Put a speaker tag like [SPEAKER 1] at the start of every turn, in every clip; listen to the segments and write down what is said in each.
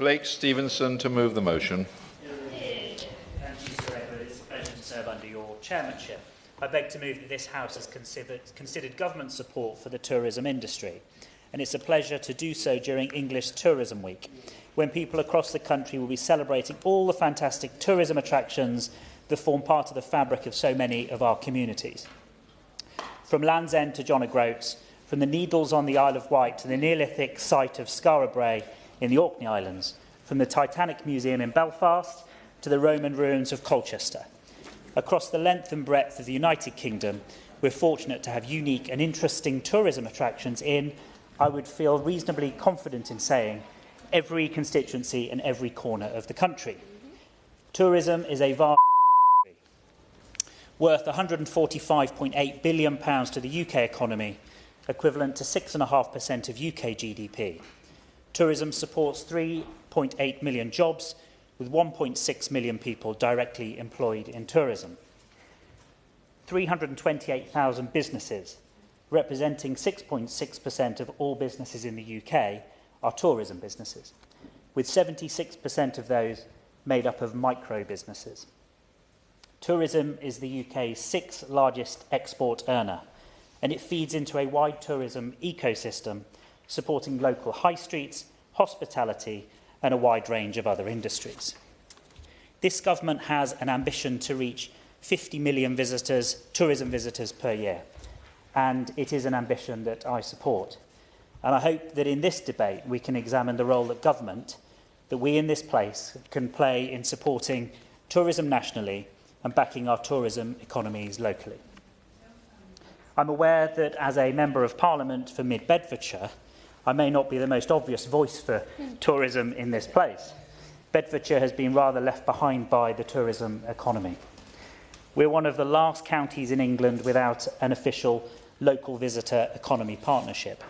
[SPEAKER 1] Blake Stevenson to move the motion.
[SPEAKER 2] Thank you, Sir Edward. It's a pleasure to serve under your chairmanship. I beg to move that this House has considered government support for the tourism industry, and it's a pleasure to do so during English Tourism Week, when people across the country will be celebrating all the fantastic tourism attractions that form part of the fabric of so many of our communities. From Land's End to John O'Groats, from the Needles on the Isle of Wight to the Neolithic site of Skara Brae in the Orkney Islands, from the Titanic Museum in Belfast to the Roman ruins of Colchester. Across the length and breadth of the United Kingdom, we're fortunate to have unique and interesting tourism attractions in, I would feel reasonably confident in saying, every constituency and every corner of the country. Tourism is a vast worth £145.8 billion to the UK economy, equivalent to 6.5% of UK GDP. Tourism supports 3.8 million jobs, with 1.6 million people directly employed in tourism. 328,000 businesses, representing 6.6% of all businesses in the UK, are tourism businesses, with 76% of those made up of micro businesses. Tourism is the UK's sixth largest export earner, and it feeds into a wide tourism ecosystem supporting local high streets, hospitality, and a wide range of other industries. This government has an ambition to reach 50 million tourism visitors per year, and it is an ambition that I support. And I hope that in this debate we can examine the role that government, that we in this place, can play in supporting tourism nationally and backing our tourism economies locally. I'm aware that as a Member of Parliament for Mid Bedfordshire, I may not be the most obvious voice for tourism in this place. Bedfordshire has been rather left behind by the tourism economy. We're one of the last counties in England without an official local visitor economy partnership.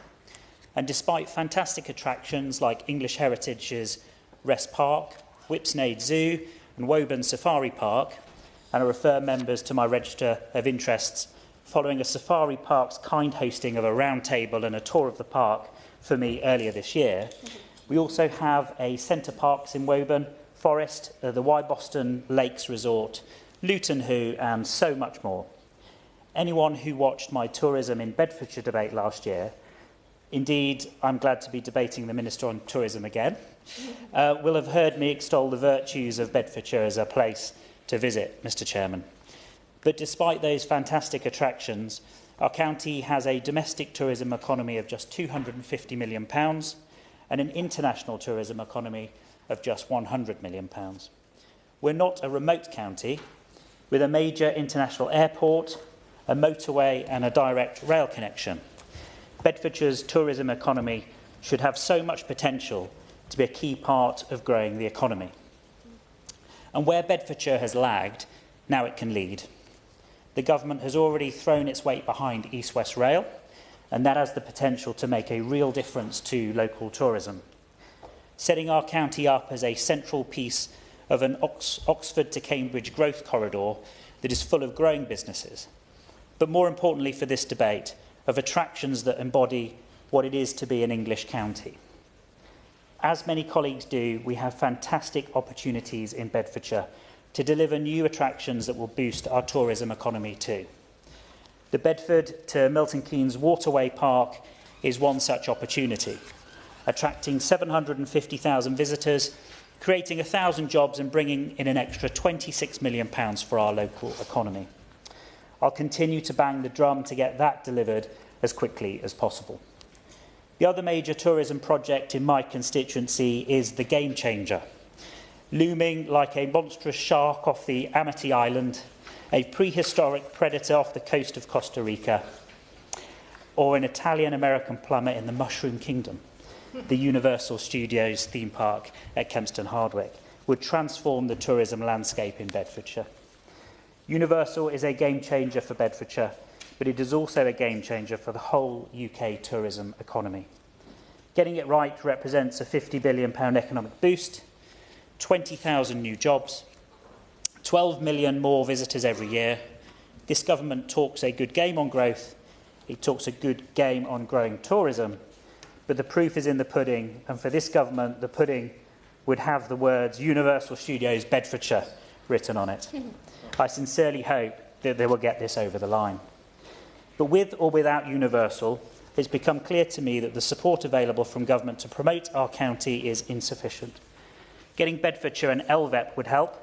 [SPEAKER 2] And despite fantastic attractions like English Heritage's Rest Park, Whipsnade Zoo and Woburn Safari Park, and I refer members to my register of interests following a Safari Park's kind hosting of a round table and a tour of the park for me earlier this year. We also have a Centre Parks in Woburn, Forest, the Boston Lakes Resort, Luton Hoo, and so much more. Anyone who watched my tourism in Bedfordshire debate last year, indeed, I'm glad to be debating the Minister on Tourism again, will have heard me extol the virtues of Bedfordshire as a place to visit, Mr. Chairman. But despite those fantastic attractions, our county has a domestic tourism economy of just £250 million and an international tourism economy of just £100 million. We're not a remote county with a major international airport, a motorway and a direct rail connection. Bedfordshire's tourism economy should have so much potential to be a key part of growing the economy. And where Bedfordshire has lagged, now it can lead. The government has already thrown its weight behind East West Rail, and that has the potential to make a real difference to local tourism. Setting our county up as a central piece of an Oxford to Cambridge growth corridor that is full of growing businesses, but more importantly for this debate, of attractions that embody what it is to be an English county. As many colleagues do, we have fantastic opportunities in Bedfordshire to deliver new attractions that will boost our tourism economy too. The Bedford to Milton Keynes Waterway Park is one such opportunity, attracting 750,000 visitors, creating 1,000 jobs and bringing in an extra £26 million for our local economy. I'll continue to bang the drum to get that delivered as quickly as possible. The other major tourism project in my constituency is the Game Changer. Looming like a monstrous shark off the Amity Island, a prehistoric predator off the coast of Costa Rica, or an Italian-American plumber in the Mushroom Kingdom, the Universal Studios theme park at Kempston Hardwick, would transform the tourism landscape in Bedfordshire. Universal is a game changer for Bedfordshire, but it is also a game changer for the whole UK tourism economy. Getting it right represents a £50 billion economic boost, 20,000 new jobs, 12 million more visitors every year. This government talks a good game on growth, it talks a good game on growing tourism, but the proof is in the pudding, and for this government, the pudding would have the words Universal Studios Bedfordshire written on it. I sincerely hope that they will get this over the line. But with or without Universal, it's become clear to me that the support available from government to promote our county is insufficient. Getting Bedfordshire an LVEP would help.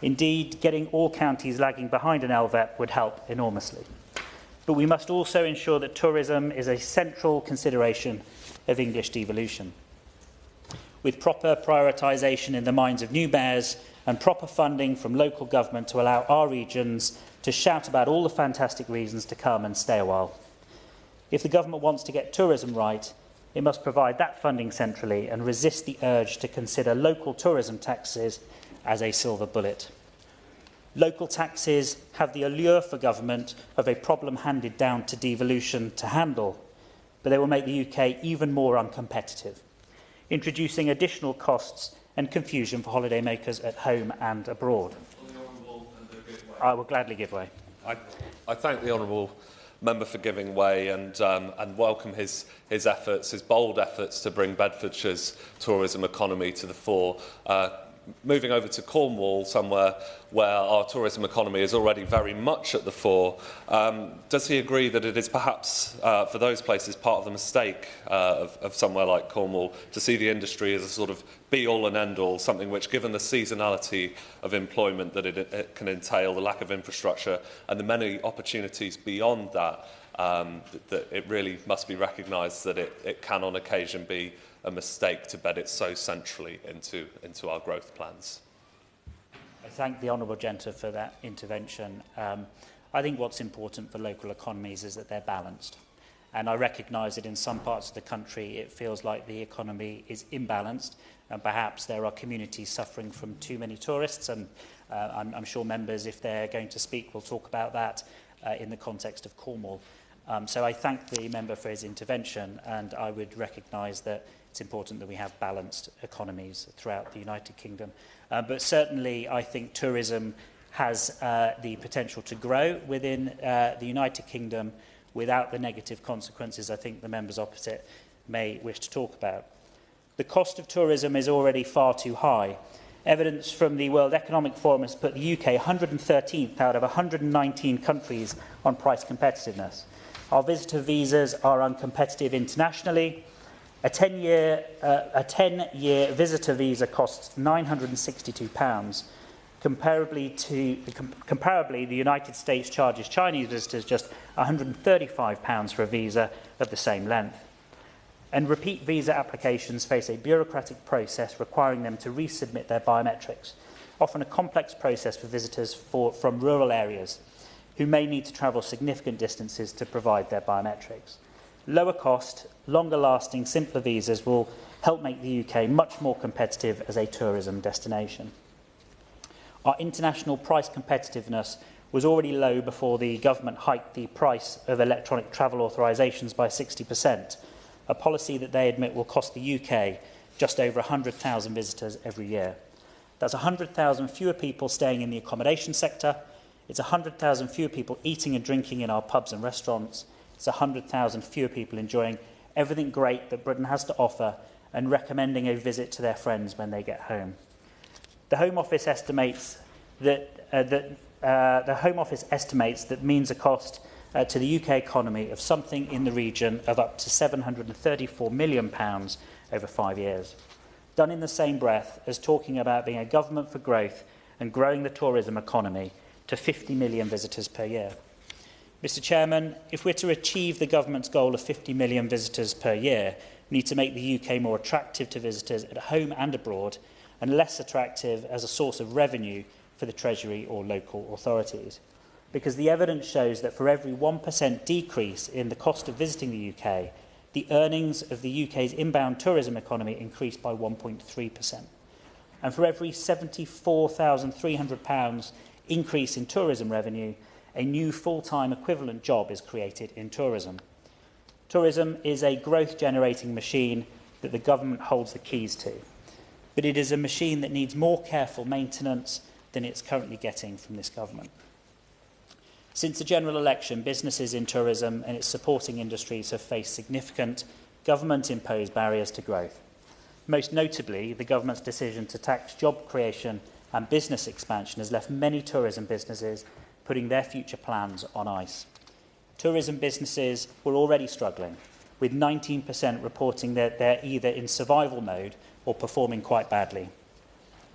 [SPEAKER 2] Indeed, getting all counties lagging behind an LVEP would help enormously. But we must also ensure that tourism is a central consideration of English devolution. With proper prioritisation in the minds of new mayors and proper funding from local government to allow our regions to shout about all the fantastic reasons to come and stay a while. If the government wants to get tourism right, it must provide that funding centrally and resist the urge to consider local tourism taxes as a silver bullet. Local taxes have the allure for government of a problem handed down to devolution to handle, but they will make the UK even more uncompetitive, introducing additional costs and confusion for holidaymakers at home and abroad. I will gladly give way.
[SPEAKER 3] I thank the honourable member for giving way and welcome his efforts, his bold efforts to bring Bedfordshire's tourism economy to the fore. Moving over to Cornwall, somewhere where our tourism economy is already very much at the fore, does he agree that it is perhaps, for those places, part of the mistake of somewhere like Cornwall to see the industry as a sort of be-all and end-all, something which, given the seasonality of employment that it can entail, the lack of infrastructure and the many opportunities beyond that, that it really must be recognised that it can on occasion be a mistake to bed it so centrally into our growth plans?
[SPEAKER 2] I thank the Honourable Gentleman for that intervention. I think what's important for local economies is that they're balanced. And I recognise that in some parts of the country it feels like the economy is imbalanced and perhaps there are communities suffering from too many tourists, and I'm sure members, if they're going to speak, will talk about that in the context of Cornwall. So I thank the member for his intervention, and I would recognise that it's important that we have balanced economies throughout the United Kingdom. But certainly I think tourism has the potential to grow within the United Kingdom without the negative consequences I think the members opposite may wish to talk about. The cost of tourism is already far too high. Evidence from the World Economic Forum has put the UK 113th out of 119 countries on price competitiveness. Our visitor visas are uncompetitive internationally. A 10-year visitor visa costs £962. Comparably, the United States charges Chinese visitors just £135 for a visa of the same length. And repeat visa applications face a bureaucratic process requiring them to resubmit their biometrics, often a complex process for visitors from rural areas who may need to travel significant distances to provide their biometrics. Lower cost, longer lasting, simpler visas will help make the UK much more competitive as a tourism destination. Our international price competitiveness was already low before the government hiked the price of electronic travel authorisations by 60%, a policy that they admit will cost the UK just over 100,000 visitors every year. That's 100,000 fewer people staying in the accommodation sector. It's 100,000 fewer people eating and drinking in our pubs and restaurants. It's 100,000 fewer people enjoying everything great that Britain has to offer and recommending a visit to their friends when they get home. The Home Office estimates that means a cost to the UK economy of something in the region of up to £734 million over 5 years. Done in the same breath as talking about being a government for growth and growing the tourism economy to 50 million visitors per year. Mr Chairman, if we're to achieve the government's goal of 50 million visitors per year, we need to make the UK more attractive to visitors at home and abroad and less attractive as a source of revenue for the Treasury or local authorities. Because the evidence shows that for every 1% decrease in the cost of visiting the UK, the earnings of the UK's inbound tourism economy increased by 1.3%. And for every £74,300 increase in tourism revenue, a new full-time equivalent job is created in tourism. Tourism is a growth-generating machine that the government holds the keys to, but it is a machine that needs more careful maintenance than it's currently getting from this government. Since the general election, businesses in tourism and its supporting industries have faced significant government-imposed barriers to growth. Most notably, the government's decision to tax job creation and business expansion has left many tourism businesses putting their future plans on ice. Tourism businesses were already struggling, with 19% reporting that they're either in survival mode or performing quite badly.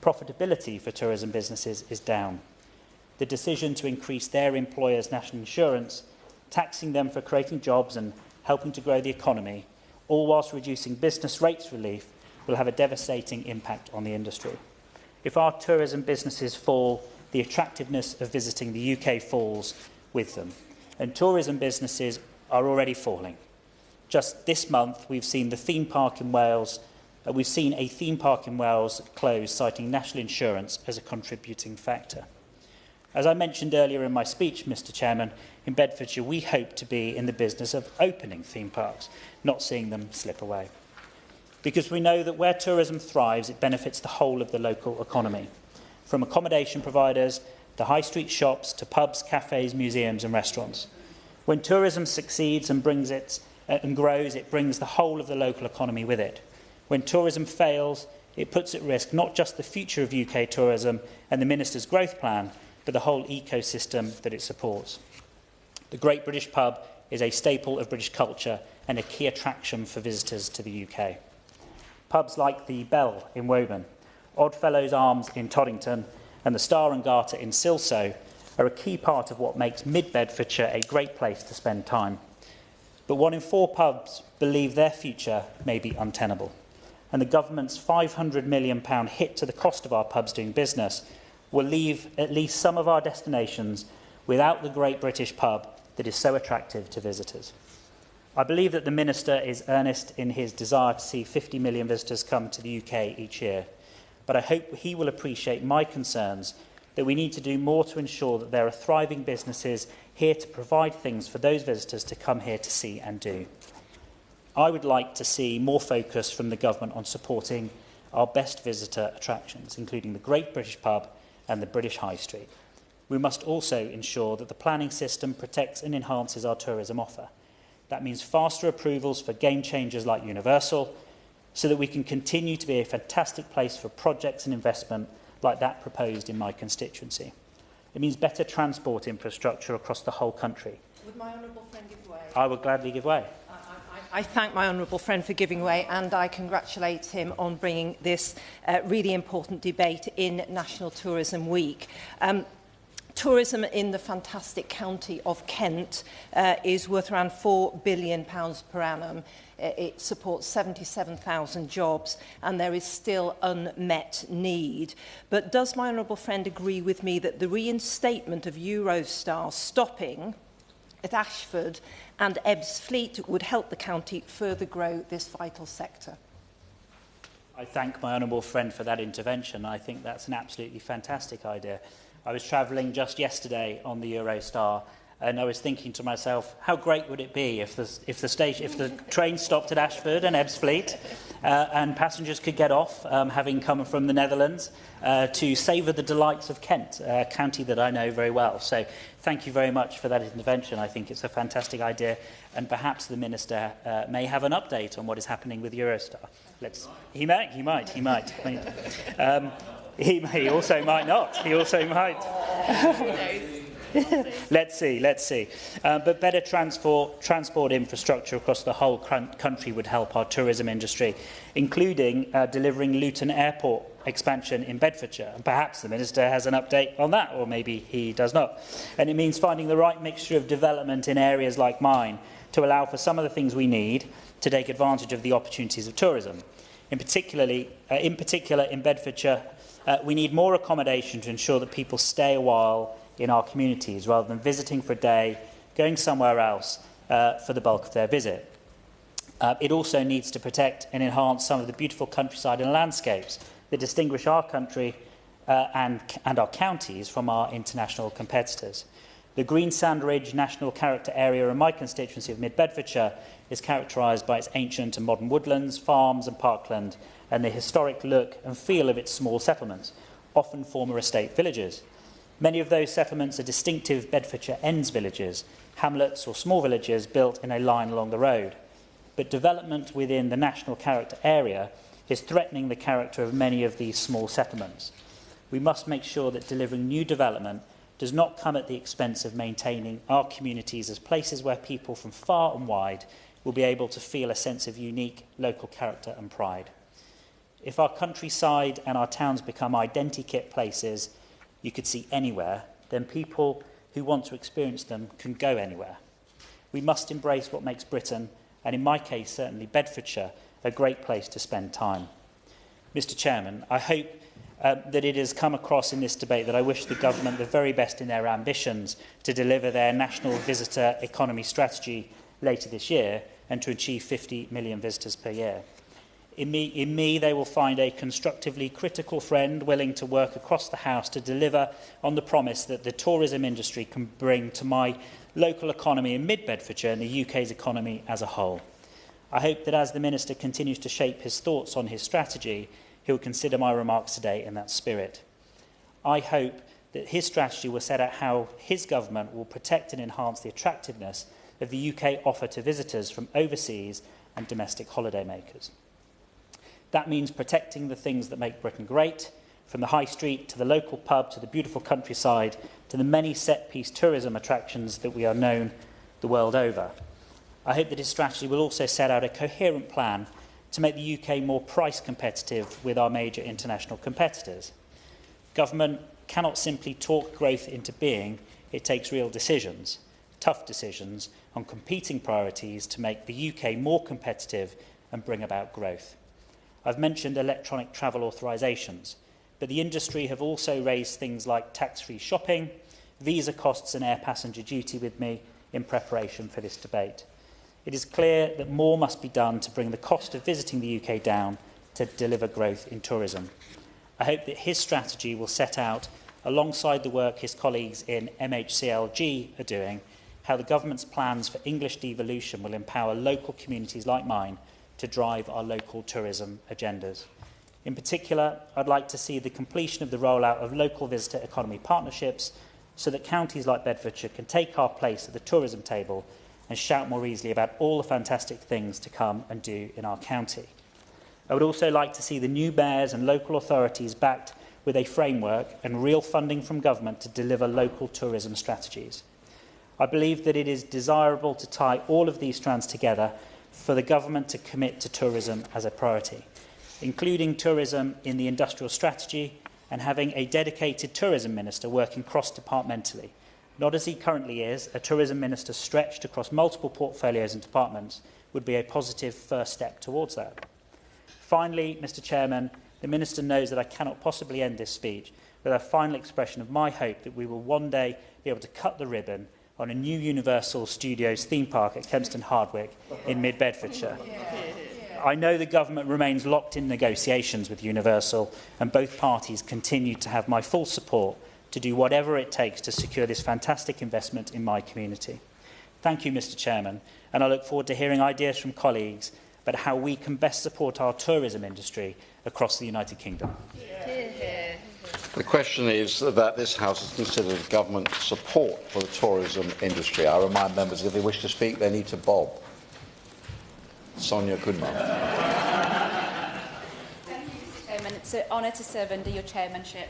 [SPEAKER 2] Profitability for tourism businesses is down. The decision to increase their employers' national insurance, taxing them for creating jobs and helping to grow the economy, all whilst reducing business rates relief, will have a devastating impact on the industry. If our tourism businesses fall, the attractiveness of visiting the UK falls with them. And tourism businesses are already falling. Just this month, we've seen a theme park in Wales close, citing national insurance as a contributing factor. As I mentioned earlier in my speech, Mr. Chairman, in Bedfordshire, we hope to be in the business of opening theme parks, not seeing them slip away. Because we know that where tourism thrives, it benefits the whole of the local economy, from accommodation providers to high street shops to pubs, cafes, museums and restaurants. When tourism succeeds and grows, it brings the whole of the local economy with it. When tourism fails, it puts at risk not just the future of UK tourism and the Minister's growth plan, but the whole ecosystem that it supports. The Great British Pub is a staple of British culture and a key attraction for visitors to the UK. Pubs like the Bell in Woburn, Oddfellows Arms in Toddington and the Star and Garter in Silsoe are a key part of what makes mid-Bedfordshire a great place to spend time. But 1 in 4 pubs believe their future may be untenable. And the government's £500 million hit to the cost of our pubs doing business will leave at least some of our destinations without the Great British Pub that is so attractive to visitors. I believe that the Minister is earnest in his desire to see 50 million visitors come to the UK each year, but I hope he will appreciate my concerns that we need to do more to ensure that there are thriving businesses here to provide things for those visitors to come here to see and do. I would like to see more focus from the government on supporting our best visitor attractions, including the Great British Pub and the British High Street. We must also ensure that the planning system protects and enhances our tourism offer. That means faster approvals for game changers like Universal, so that we can continue to be a fantastic place for projects and investment like that proposed in my constituency. It means better transport infrastructure across the whole country.
[SPEAKER 4] Would my honourable friend give way?
[SPEAKER 2] I would gladly give way.
[SPEAKER 4] I thank my honourable friend for giving way, and I congratulate him on bringing this really important debate in National Tourism Week. Tourism in the fantastic county of Kent is worth around £4 billion per annum. It supports 77,000 jobs, and there is still unmet need. But does my honourable friend agree with me that the reinstatement of Eurostar stopping at Ashford and Ebbsfleet would help the county further grow this vital sector?
[SPEAKER 2] I thank my honourable friend for that intervention. I think that's an absolutely fantastic idea. I was travelling just yesterday on the Eurostar, and I was thinking to myself, how great would it be if the train stopped at Ashford and Ebbsfleet, and passengers could get off, having come from the Netherlands, to savour the delights of Kent, a county that I know very well. So thank you very much for that intervention. I think it's a fantastic idea, and perhaps the Minister may have an update on what is happening with Eurostar. He might. He also might not. He also might. Let's see. But better transport infrastructure across the whole country would help our tourism industry, including delivering Luton Airport expansion in Bedfordshire. And perhaps the Minister has an update on that, or maybe he does not. And it means finding the right mixture of development in areas like mine to allow for some of the things we need to take advantage of the opportunities of tourism. In particular, in Bedfordshire, we need more accommodation to ensure that people stay a while in our communities rather than visiting for a day, going somewhere else for the bulk of their visit. It also needs to protect and enhance some of the beautiful countryside and landscapes that distinguish our country and our counties from our international competitors. The Green Sand Ridge National Character Area in my constituency of Mid-Bedfordshire is characterised by its ancient and modern woodlands, farms and parkland, and the historic look and feel of its small settlements, often former estate villages. Many of those settlements are distinctive Bedfordshire ends villages, hamlets or small villages built in a line along the road. But development within the National Character Area is threatening the character of many of these small settlements. We must make sure that delivering new development does not come at the expense of maintaining our communities as places where people from far and wide will be able to feel a sense of unique local character and pride. If our countryside and our towns become identikit places you could see anywhere, then people who want to experience them can go anywhere. We must embrace what makes Britain, and in my case certainly Bedfordshire, a great place to spend time. Mr Chairman, I hope that it has come across in this debate that I wish the government the very best in their ambitions to deliver their national visitor economy strategy later this year and to achieve 50 million visitors per year. In me, they will find a constructively critical friend willing to work across the House to deliver on the promise that the tourism industry can bring to my local economy in mid-Bedfordshire and the UK's economy as a whole. I hope that as the Minister continues to shape his thoughts on his strategy, he will consider my remarks today in that spirit. I hope that his strategy will set out how his government will protect and enhance the attractiveness of the UK offer to visitors from overseas and domestic holidaymakers. That means protecting the things that make Britain great, from the high street to the local pub to the beautiful countryside to the many set-piece tourism attractions that we are known the world over. I hope that his strategy will also set out a coherent plan to make the UK more price competitive with our major international competitors. Government cannot simply talk growth into being, it takes real decisions, tough decisions on competing priorities to make the UK more competitive and bring about growth. I've mentioned electronic travel authorisations, but the industry have also raised things like tax-free shopping, visa costs and air passenger duty with me in preparation for this debate. It is clear that more must be done to bring the cost of visiting the UK down to deliver growth in tourism. I hope that his strategy will set out, alongside the work his colleagues in MHCLG are doing, how the government's plans for English devolution will empower local communities like mine to drive our local tourism agendas. In particular, I'd like to see the completion of the rollout of local visitor economy partnerships so that counties like Bedfordshire can take our place at the tourism table and shout more easily about all the fantastic things to come and do in our county. I would also like to see the new mayors and local authorities backed with a framework and real funding from government to deliver local tourism strategies. I believe that it is desirable to tie all of these strands together for the government to commit to tourism as a priority, including tourism in the industrial strategy and having a dedicated tourism minister working cross-departmentally. Not as he currently is, a tourism minister stretched across multiple portfolios and departments would be a positive first step towards that. Finally, Mr Chairman, the Minister knows that I cannot possibly end this speech with a final expression of my hope that we will one day be able to cut the ribbon on a new Universal Studios theme park at Kempston Hardwick in mid-Bedfordshire. I know the government remains locked in negotiations with Universal, and both parties continue to have my full support to do whatever it takes to secure this fantastic investment in my community. Thank you, Mr Chairman, and I look forward to hearing ideas from colleagues about how we can best support our tourism industry across the United Kingdom.
[SPEAKER 1] The question is that this House has considered government support for the tourism industry. I remind members if they wish to speak, they need to bob. Sonia Goodman.
[SPEAKER 5] Thank you, Mr Chairman. It's an honour to serve under your chairmanship.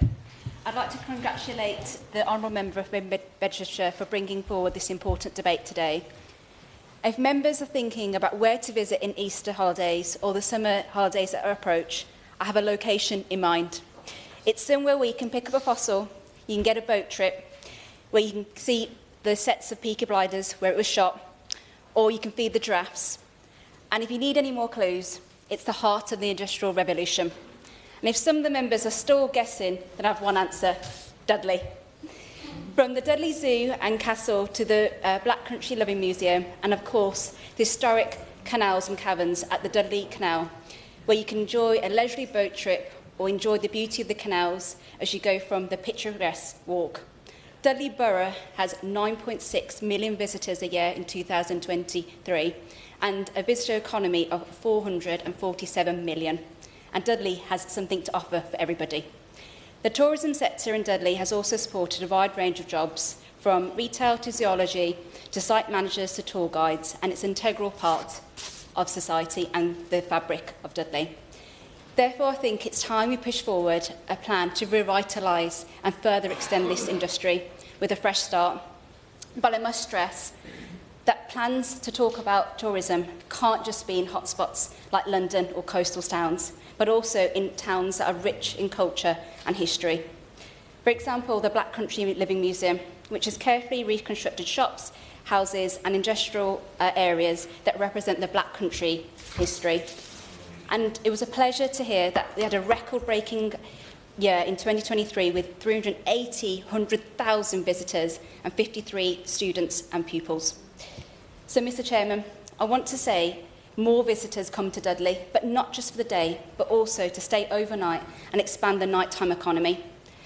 [SPEAKER 5] I'd like to congratulate the Honourable Member of Bedfordshire for bringing forward this important debate today. If members are thinking about where to visit in Easter holidays or the summer holidays that approach, I have a location in mind. It's somewhere where you can pick up a fossil, you can get a boat trip, where you can see the sets of Peaky Blinders where it was shot, or you can feed the giraffes. And if you need any more clues, it's the heart of the Industrial Revolution. And if some of the members are still guessing, then I have one answer: Dudley. From the Dudley Zoo and Castle to the Black Country Loving Museum, and of course the historic canals and caverns at the Dudley Canal, where you can enjoy a leisurely boat trip or enjoy the beauty of the canals as you go from the picturesque walk. Dudley Borough has 9.6 million visitors a year in 2023 and a visitor economy of 447 million. And Dudley has something to offer for everybody. The tourism sector in Dudley has also supported a wide range of jobs, from retail to zoology to site managers to tour guides, and it's an integral part of society and the fabric of Dudley. Therefore, I think it's time we push forward a plan to revitalise and further extend this industry with a fresh start. But I must stress that plans to talk about tourism can't just be in hotspots like London or coastal towns, but also in towns that are rich in culture and history. For example, the Black Country Living Museum, which has carefully reconstructed shops, houses and industrial areas that represent the Black Country history. And it was a pleasure to hear that they had a record-breaking year in 2023 with 100,000 visitors and 53 students and pupils. So, Mr Chairman, I want to say more visitors come to Dudley, but not just for the day, but also to stay overnight and expand the nighttime economy,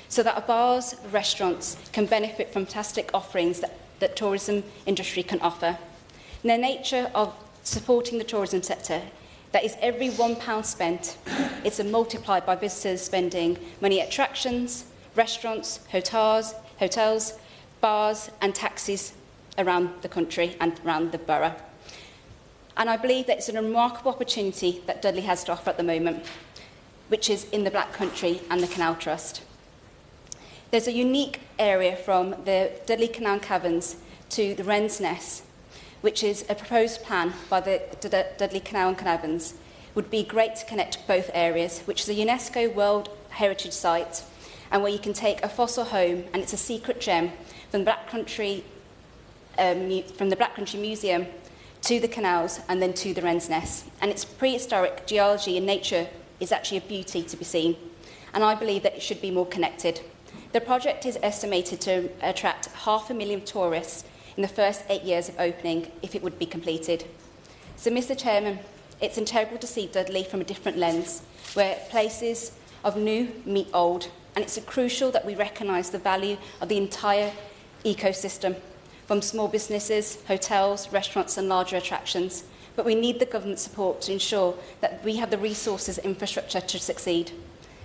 [SPEAKER 5] so that our bars, restaurants can benefit from fantastic offerings that tourism industry can offer. And the nature of supporting the tourism sector, that is every £1 spent, it's multiplied by visitors spending money at attractions, restaurants, hotels, bars and taxis around the country and around the borough. And I believe that it's a remarkable opportunity that Dudley has to offer at the moment, which is in the Black Country and the Canal Trust. There's a unique area from the Dudley Canal Caverns to the Wren's Nest, which is a proposed plan by the Dudley Canal and Caverns. Would be great to connect both areas, which is a UNESCO World Heritage Site, and where you can take a fossil home, and it's a secret gem from the Black Country Museum to the canals and then to the Wren's Nest. And its prehistoric geology and nature is actually a beauty to be seen. And I believe that it should be more connected. The project is estimated to attract 500,000 tourists in the first 8 years of opening if it would be completed. So, Mr Chairman, it's integral to see Dudley from a different lens, where places of new meet old, and it's crucial that we recognise the value of the entire ecosystem, from small businesses, hotels, restaurants and larger attractions. But we need the government support to ensure that we have the resources and infrastructure to succeed.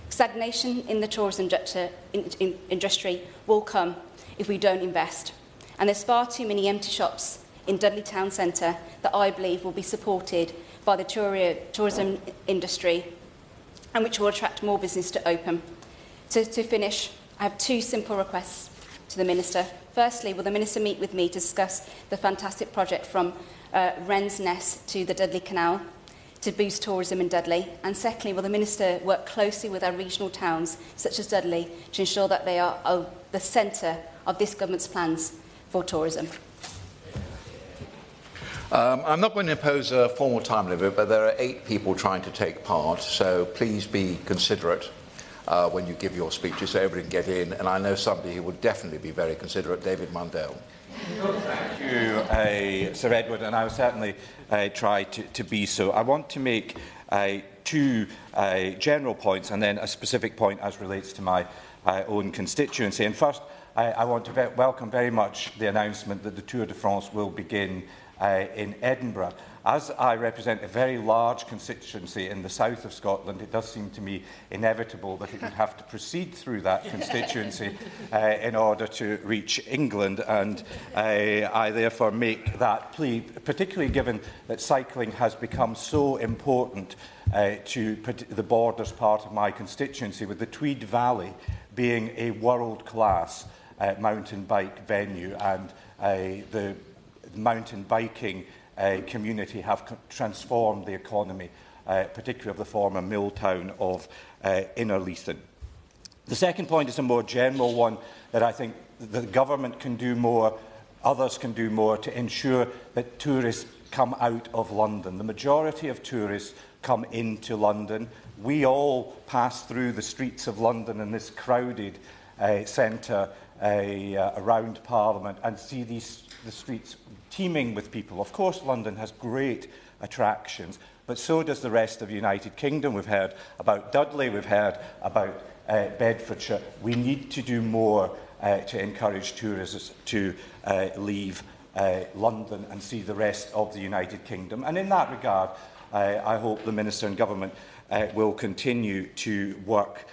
[SPEAKER 5] Stagnation in the tourism industry will come if we don't invest. And there's far too many empty shops in Dudley Town Centre that I believe will be supported by the tourism industry and which will attract more business to open. So to finish, I have two simple requests to the Minister. Firstly, will the Minister meet with me to discuss the fantastic project from Wren's Nest to the Dudley Canal to boost tourism in Dudley? And secondly, will the Minister work closely with our regional towns, such as Dudley, to ensure that they are the centre of this government's plans for tourism?
[SPEAKER 1] I'm not going to impose a formal time limit, but there are 8 people trying to take part, so please be considerate when you give your speeches so everybody can get in. And I know somebody who would definitely be very considerate, David Mundell.
[SPEAKER 6] Thank you, Sir Edward, and I will certainly try to be so. I want to make 2 general points and then a specific point as relates to my own constituency. And first, I want to welcome very much the announcement that the Tour de France will begin in Edinburgh. As I represent a very large constituency in the south of Scotland, it does seem to me inevitable that it would have to proceed through that constituency in order to reach England, and I therefore make that plea, particularly given that cycling has become so important to the Borders part of my constituency, with the Tweed Valley being a world-class mountain bike venue, and the mountain biking community have transformed the economy, particularly of the former mill town of Innerleithen. The second point is a more general one, that I think the government can do more, others can do more to ensure that tourists come out of London. The majority of tourists come into London. We all pass through the streets of London in this crowded centre around Parliament and see the streets teeming with people. Of course, London has great attractions, but so does the rest of the United Kingdom. We've heard about Dudley, we've heard about Bedfordshire. We need to do more to encourage tourists to leave London and see the rest of the United Kingdom. And in that regard, I hope the Minister and Government will continue to work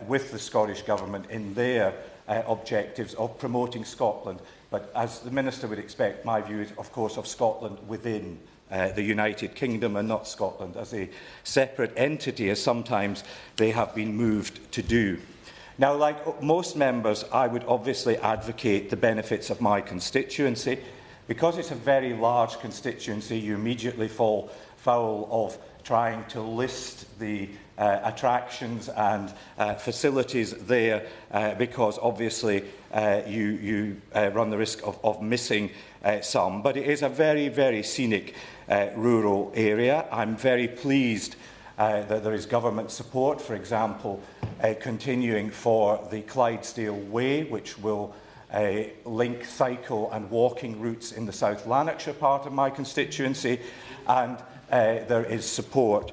[SPEAKER 6] with the Scottish Government in their objectives of promoting Scotland. But as the Minister would expect, my view is, of course, of Scotland within the United Kingdom and not Scotland as a separate entity, as sometimes they have been moved to do. Now, like most members, I would obviously advocate the benefits of my constituency. Because it's a very large constituency, you immediately fall foul of trying to list the attractions and facilities there, because obviously you run the risk of missing some. But it is a very, very scenic rural area. I'm very pleased that there is government support, for example, continuing for the Clydesdale Way, which will link cycle and walking routes in the South Lanarkshire part of my constituency, and there is support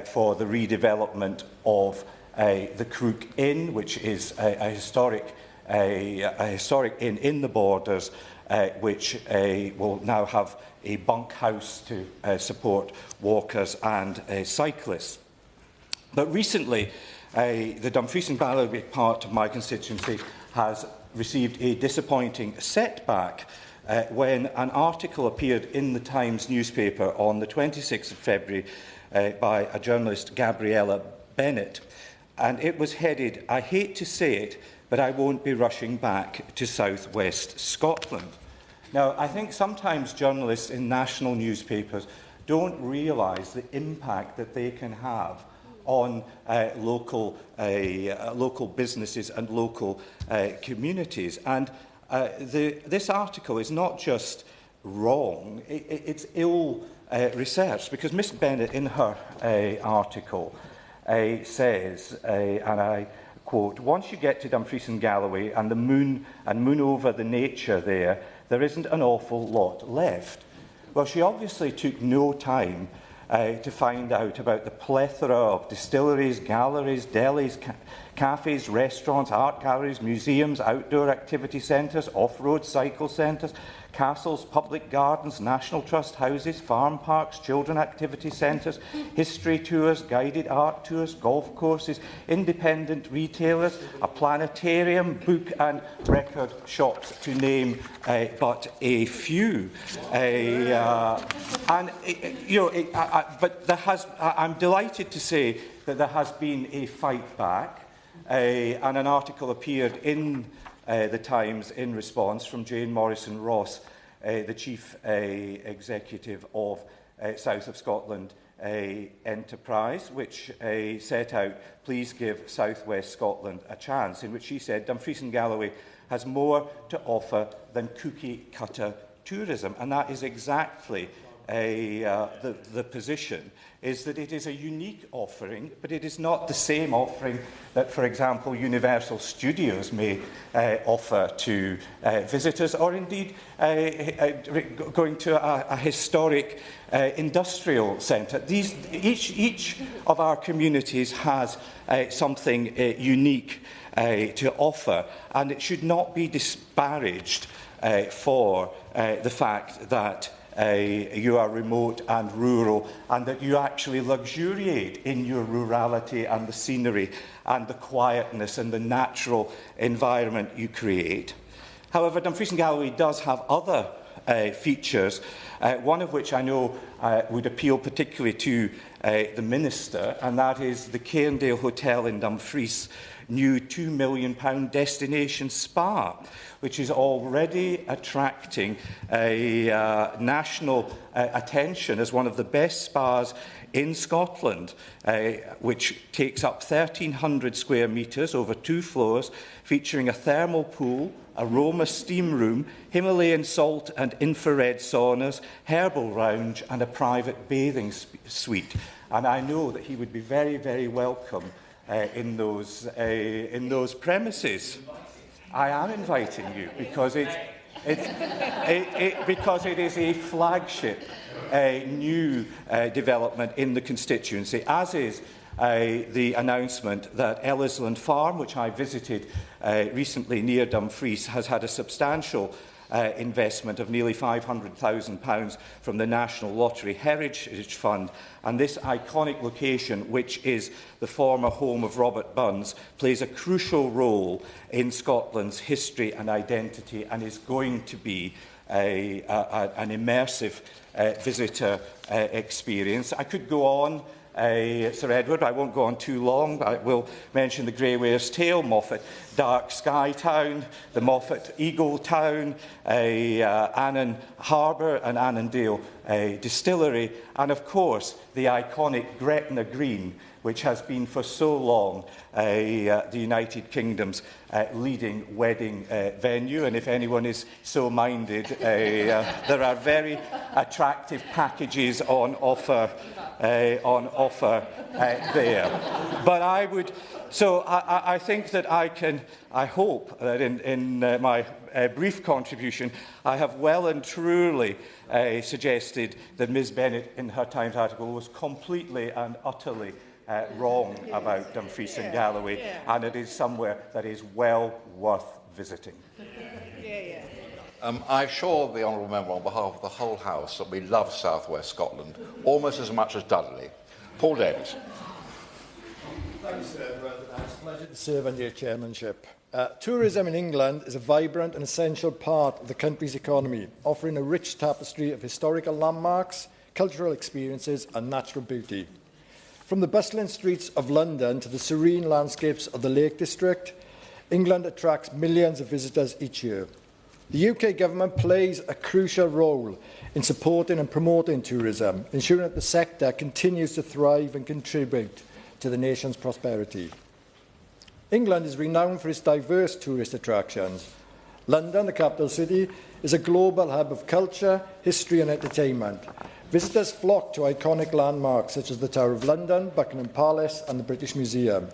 [SPEAKER 6] for the redevelopment of the Crook Inn, which is a historic inn in the Borders, which will now have a bunkhouse to support walkers and cyclists. But recently, the Dumfries and Galloway part of my constituency has received a disappointing setback when an article appeared in the Times newspaper on the 26th of February by a journalist, Gabriella Bennett, and it was headed, "I hate to say it, but I won't be rushing back to South West Scotland." Now, I think sometimes journalists in national newspapers don't realise the impact that they can have on local businesses and local communities. And this article is not just wrong, it's ill researched, because Miss Bennett, in her article, says, and I quote, "Once you get to Dumfries and Galloway and moon over the nature there isn't an awful lot left." Well, she obviously took no time to find out about the plethora of distilleries, galleries, delis, cafes, restaurants, art galleries, museums, outdoor activity centres, off-road cycle centres, castles, public gardens, National Trust houses, farm parks, children activity centres, history tours, guided art tours, golf courses, independent retailers, a planetarium, book and record shops, to name but a few. I'm delighted to say that there has been a fight back, and an article appeared in the Times in response from Jane Morrison-Ross, the Chief Executive of South of Scotland Enterprise, which set out, "Please give South West Scotland a chance," in which she said Dumfries and Galloway has more to offer than cookie-cutter tourism. And that is exactly the position, is that it is a unique offering, but it is not the same offering that, for example, Universal Studios may offer to visitors, or indeed going to a historic industrial centre. Each of our communities has something unique to offer, and it should not be disparaged for the fact that you are remote and rural, and that you actually luxuriate in your rurality and the scenery and the quietness and the natural environment you create. However, Dumfries and Galloway does have other features, one of which I know would appeal particularly to the Minister, and that is the Cairndale Hotel in Dumfries' new £2 million destination spa, which is already attracting national attention as one of the best spas in Scotland, which takes up 1,300 square metres over 2 floors, featuring a thermal pool, aroma steam room, Himalayan salt and infrared saunas, herbal lounge and a private bathing suite. And I know that he would be very, very welcome in those premises. I am inviting you because it is a flagship new development in the constituency, as is the announcement that Ellisland Farm, which I visited recently near Dumfries, has had a substantial investment of nearly £500,000 from the National Lottery Heritage Fund. And this iconic location, which is the former home of Robert Burns, plays a crucial role in Scotland's history and identity, and is going to be an immersive visitor experience. I could go on, Sir Edward, I won't go on too long. I will mention the Grey Ware's Tale, Moffat Dark Sky Town, the Moffat Eagle Town, Annan Harbour and Annandale Distillery, and of course the iconic Gretna Green, which has been for so long the United Kingdom's leading wedding venue. And if anyone is so minded, there are very attractive packages on offer there. But I think that I hope that in my brief contribution, I have well and truly suggested that Ms Bennett, in her Times article, was completely and utterly wrong about Dumfries and Galloway, and it is somewhere that is well worth visiting.
[SPEAKER 1] I assure the honourable member on behalf of the whole House that we love South West Scotland almost as much as Dudley. Paul Davis.
[SPEAKER 7] Thanks, Sir President. It's a pleasure to serve under your chairmanship. Tourism in England is a vibrant and essential part of the country's economy, offering a rich tapestry of historical landmarks, cultural experiences and natural beauty. From the bustling streets of London to the serene landscapes of the Lake District, England attracts millions of visitors each year. The UK Government plays a crucial role in supporting and promoting tourism, ensuring that the sector continues to thrive and contribute to the nation's prosperity. England is renowned for its diverse tourist attractions. London, the capital city, is a global hub of culture, history and entertainment. Visitors flock to iconic landmarks such as the Tower of London, Buckingham Palace and the British Museum.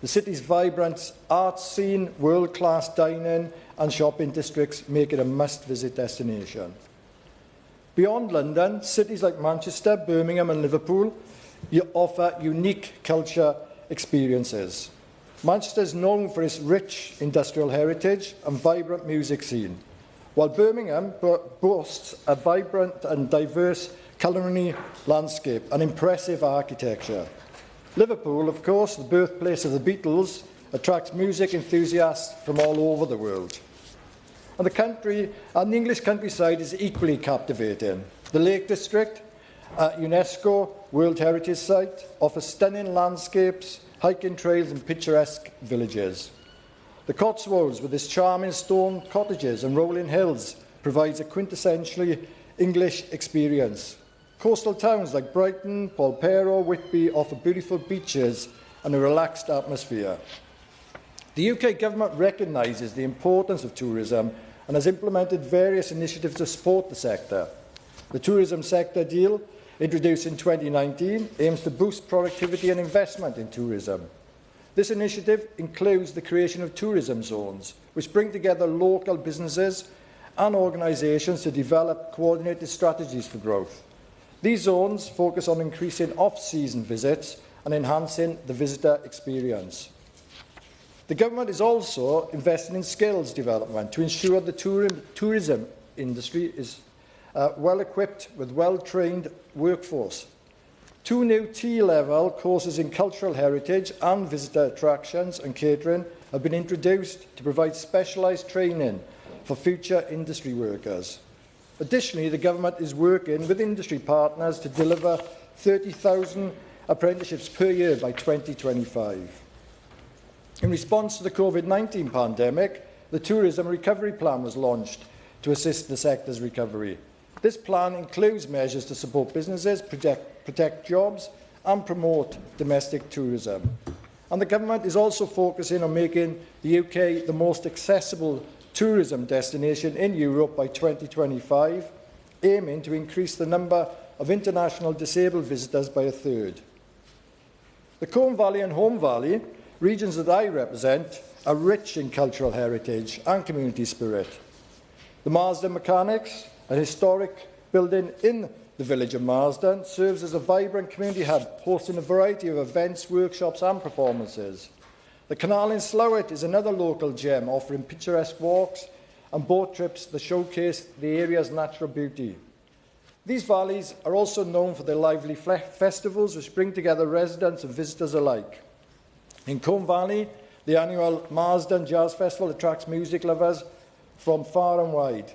[SPEAKER 7] The city's vibrant art scene, world-class dining and shopping districts make it a must-visit destination. Beyond London, cities like Manchester, Birmingham and Liverpool offer unique culture experiences. Manchester is known for its rich industrial heritage and vibrant music scene, while Birmingham boasts a vibrant and diverse culinary landscape and impressive architecture. Liverpool, of course, the birthplace of the Beatles, attracts music enthusiasts from all over the world. And the English countryside is equally captivating. The Lake District, a UNESCO World Heritage Site, offers stunning landscapes, hiking trails and picturesque villages. The Cotswolds, with its charming stone cottages and rolling hills, provides a quintessentially English experience. Coastal towns like Brighton, Polperro, Whitby offer beautiful beaches and a relaxed atmosphere. The UK Government recognises the importance of tourism and has implemented various initiatives to support the sector. The Tourism Sector Deal, introduced in 2019, aims to boost productivity and investment in tourism. This initiative includes the creation of tourism zones, which bring together local businesses and organisations to develop coordinated strategies for growth. These zones focus on increasing off-season visits and enhancing the visitor experience. The Government is also investing in skills development to ensure the tourism industry is well-equipped with well-trained workforce. 2 new T-level courses in cultural heritage and visitor attractions and catering have been introduced to provide specialised training for future industry workers. Additionally, the Government is working with industry partners to deliver 30,000 apprenticeships per year by 2025. In response to the COVID-19 pandemic, the Tourism Recovery Plan was launched to assist the sector's recovery. This plan includes measures to support businesses, protect jobs and promote domestic tourism. And the Government is also focusing on making the UK the most accessible tourism destination in Europe by 2025, aiming to increase the number of international disabled visitors by a third. The Colne Valley and Home Valley, regions that I represent, are rich in cultural heritage and community spirit. The Marsden Mechanics, an historic building in the village of Marsden, serves as a vibrant community hub, hosting a variety of events, workshops and performances. The canal in Slowett is another local gem, offering picturesque walks and boat trips that showcase the area's natural beauty. These valleys are also known for their lively festivals, which bring together residents and visitors alike. In Colne Valley, the annual Marsden Jazz Festival attracts music lovers from far and wide.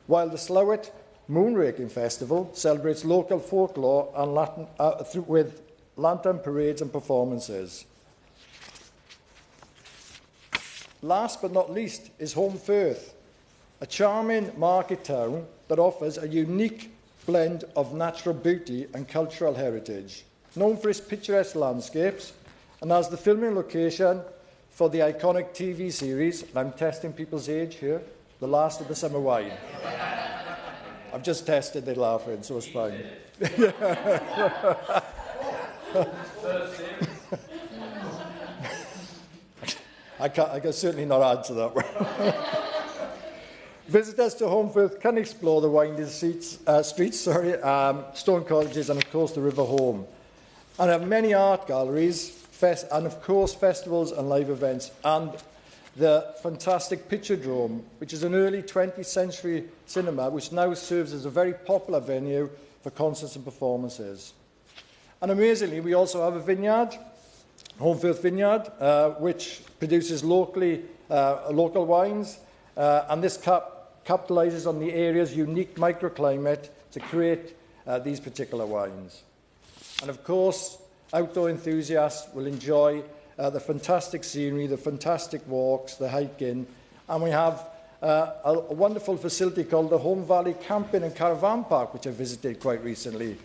[SPEAKER 7] while the Slowett Moonraking Festival celebrates local folklore and with lantern parades and performances. Last but not least is Home Firth, a charming market town that offers a unique blend of natural beauty and cultural heritage, known for its picturesque landscapes, and as the filming location for the iconic TV series, and I'm testing people's age here, The Last of the Summer Wine. I've just tested, they're laughing, so it's fine. I can certainly not answer that one. Visitors to Home Firth can explore the winding streets, stone cottages, and of course the River Home, and have many art galleries, and of course festivals and live events, and the fantastic Picturedrome, which is an early 20th century cinema which now serves as a very popular venue for concerts and performances. And amazingly, we also have a vineyard, Home Firth Vineyard, which produces local wines, and this capitalises on the area's unique microclimate to create these particular wines. And of course, outdoor enthusiasts will enjoy the fantastic scenery, the fantastic walks, the hiking, and we have a wonderful facility called the Home Valley Camping and Caravan Park, which I visited quite recently.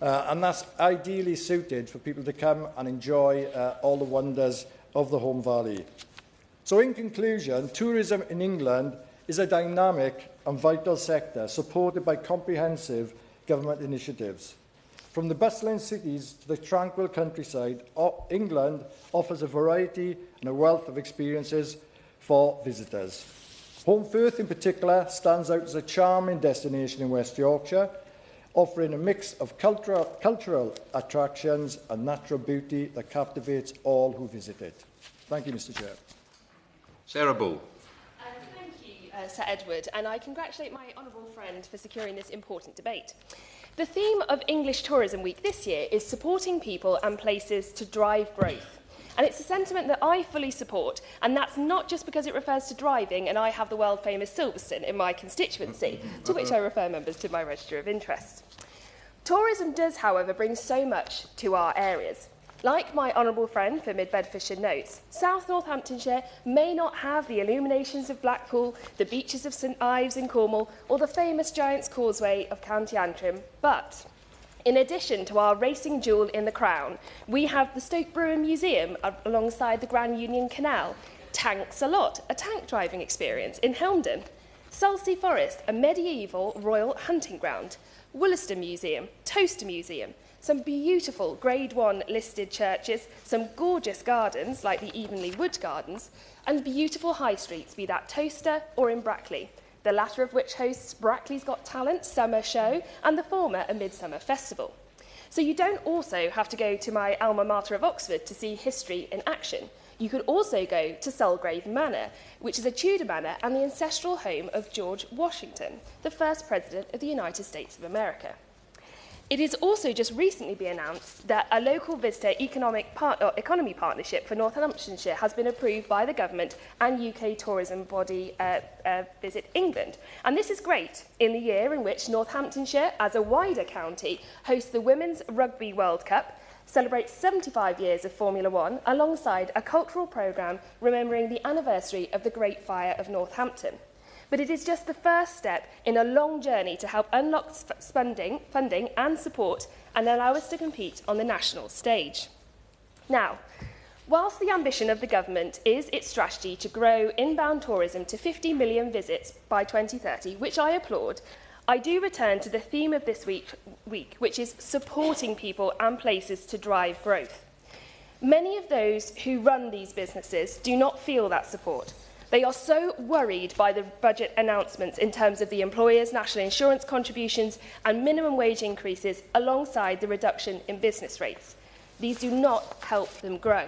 [SPEAKER 7] And that's ideally suited for people to come and enjoy all the wonders of the Home Valley. So in conclusion, tourism in England is a dynamic and vital sector supported by comprehensive government initiatives. From the bustling cities to the tranquil countryside, England offers a variety and a wealth of experiences for visitors. Home Firth in particular stands out as a charming destination in West Yorkshire, offering a mix of cultural attractions and natural beauty that captivates all who visit it. Thank you, Mr. Chair.
[SPEAKER 1] Sarah Bull.
[SPEAKER 8] Thank you, Sir Edward, and I congratulate my honourable friend for securing this important debate. The theme of English Tourism Week this year is supporting people and places to drive growth. And it's a sentiment that I fully support, and that's not just because it refers to driving and I have the world-famous Silverstone in my constituency, to which I refer members to my register of interest. Tourism does, however, bring so much to our areas. Like my honourable friend for Mid-Bedfordshire notes, South Northamptonshire may not have the illuminations of Blackpool, the beaches of St Ives in Cornwall, or the famous Giant's Causeway of County Antrim, but in addition to our racing jewel in the crown, we have the Stoke Bruin Museum alongside the Grand Union Canal, Tanks a Lot, a tank driving experience in Helmden, Selsey Forest, a medieval royal hunting ground, Wollaston Museum, Toaster Museum, some beautiful Grade 1 listed churches, some gorgeous gardens like the Evenley Wood Gardens, and beautiful high streets, be that Toaster or in Brackley, the latter of which hosts Brackley's Got Talent summer show and the former a midsummer festival. So you don't also have to go to my alma mater of Oxford to see history in action. You could also go to Sulgrave Manor, which is a Tudor manor and the ancestral home of George Washington, the first President of the United States of America. It has also just recently been announced that a local visitor economy partnership for Northamptonshire has been approved by the government and UK tourism body Visit England. And this is great in the year in which Northamptonshire, as a wider county, hosts the Women's Rugby World Cup, celebrates 75 years of Formula One, alongside a cultural programme remembering the anniversary of the Great Fire of Northampton. But it is just the first step in a long journey to help unlock funding and support and allow us to compete on the national stage. Now, whilst the ambition of the government is its strategy to grow inbound tourism to 50 million visits by 2030, which I applaud, I do return to the theme of this week, which is supporting people and places to drive growth. Many of those who run these businesses do not feel that support. They are so worried by the budget announcements in terms of the employers' national insurance contributions and minimum wage increases alongside the reduction in business rates. These do not help them grow.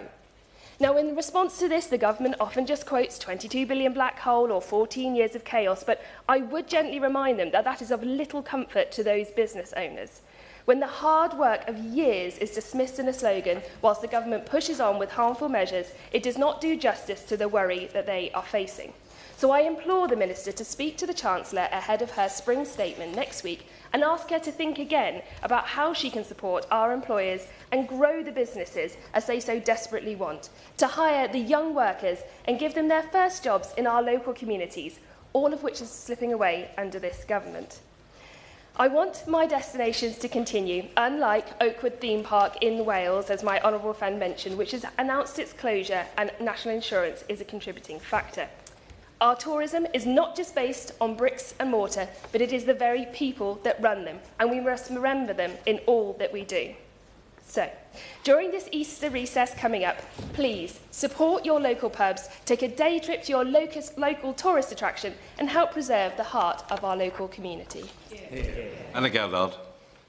[SPEAKER 8] Now, in response to this, the government often just quotes 22 billion black hole or 14 years of chaos, but I would gently remind them that that is of little comfort to those business owners. when the hard work of years is dismissed in a slogan whilst the government pushes on with harmful measures, it does not do justice to the worry that they are facing. So I implore the Minister to speak to the Chancellor ahead of her spring statement next week and ask her to think again about how she can support our employers and grow the businesses as they so desperately want, to hire the young workers and give them their first jobs in our local communities, all of which is slipping away under this government. I want my destinations to continue, unlike Oakwood Theme Park in Wales, as my honourable friend mentioned, which has announced its closure, and national insurance is a contributing factor. Our tourism is not just based on bricks and mortar, but it is the very people that run them, and we must remember them in all that we do. So, during this Easter recess coming up, please support your local pubs, take a day trip to your local tourist attraction and help preserve the heart of our local community.
[SPEAKER 6] Anna Gellard.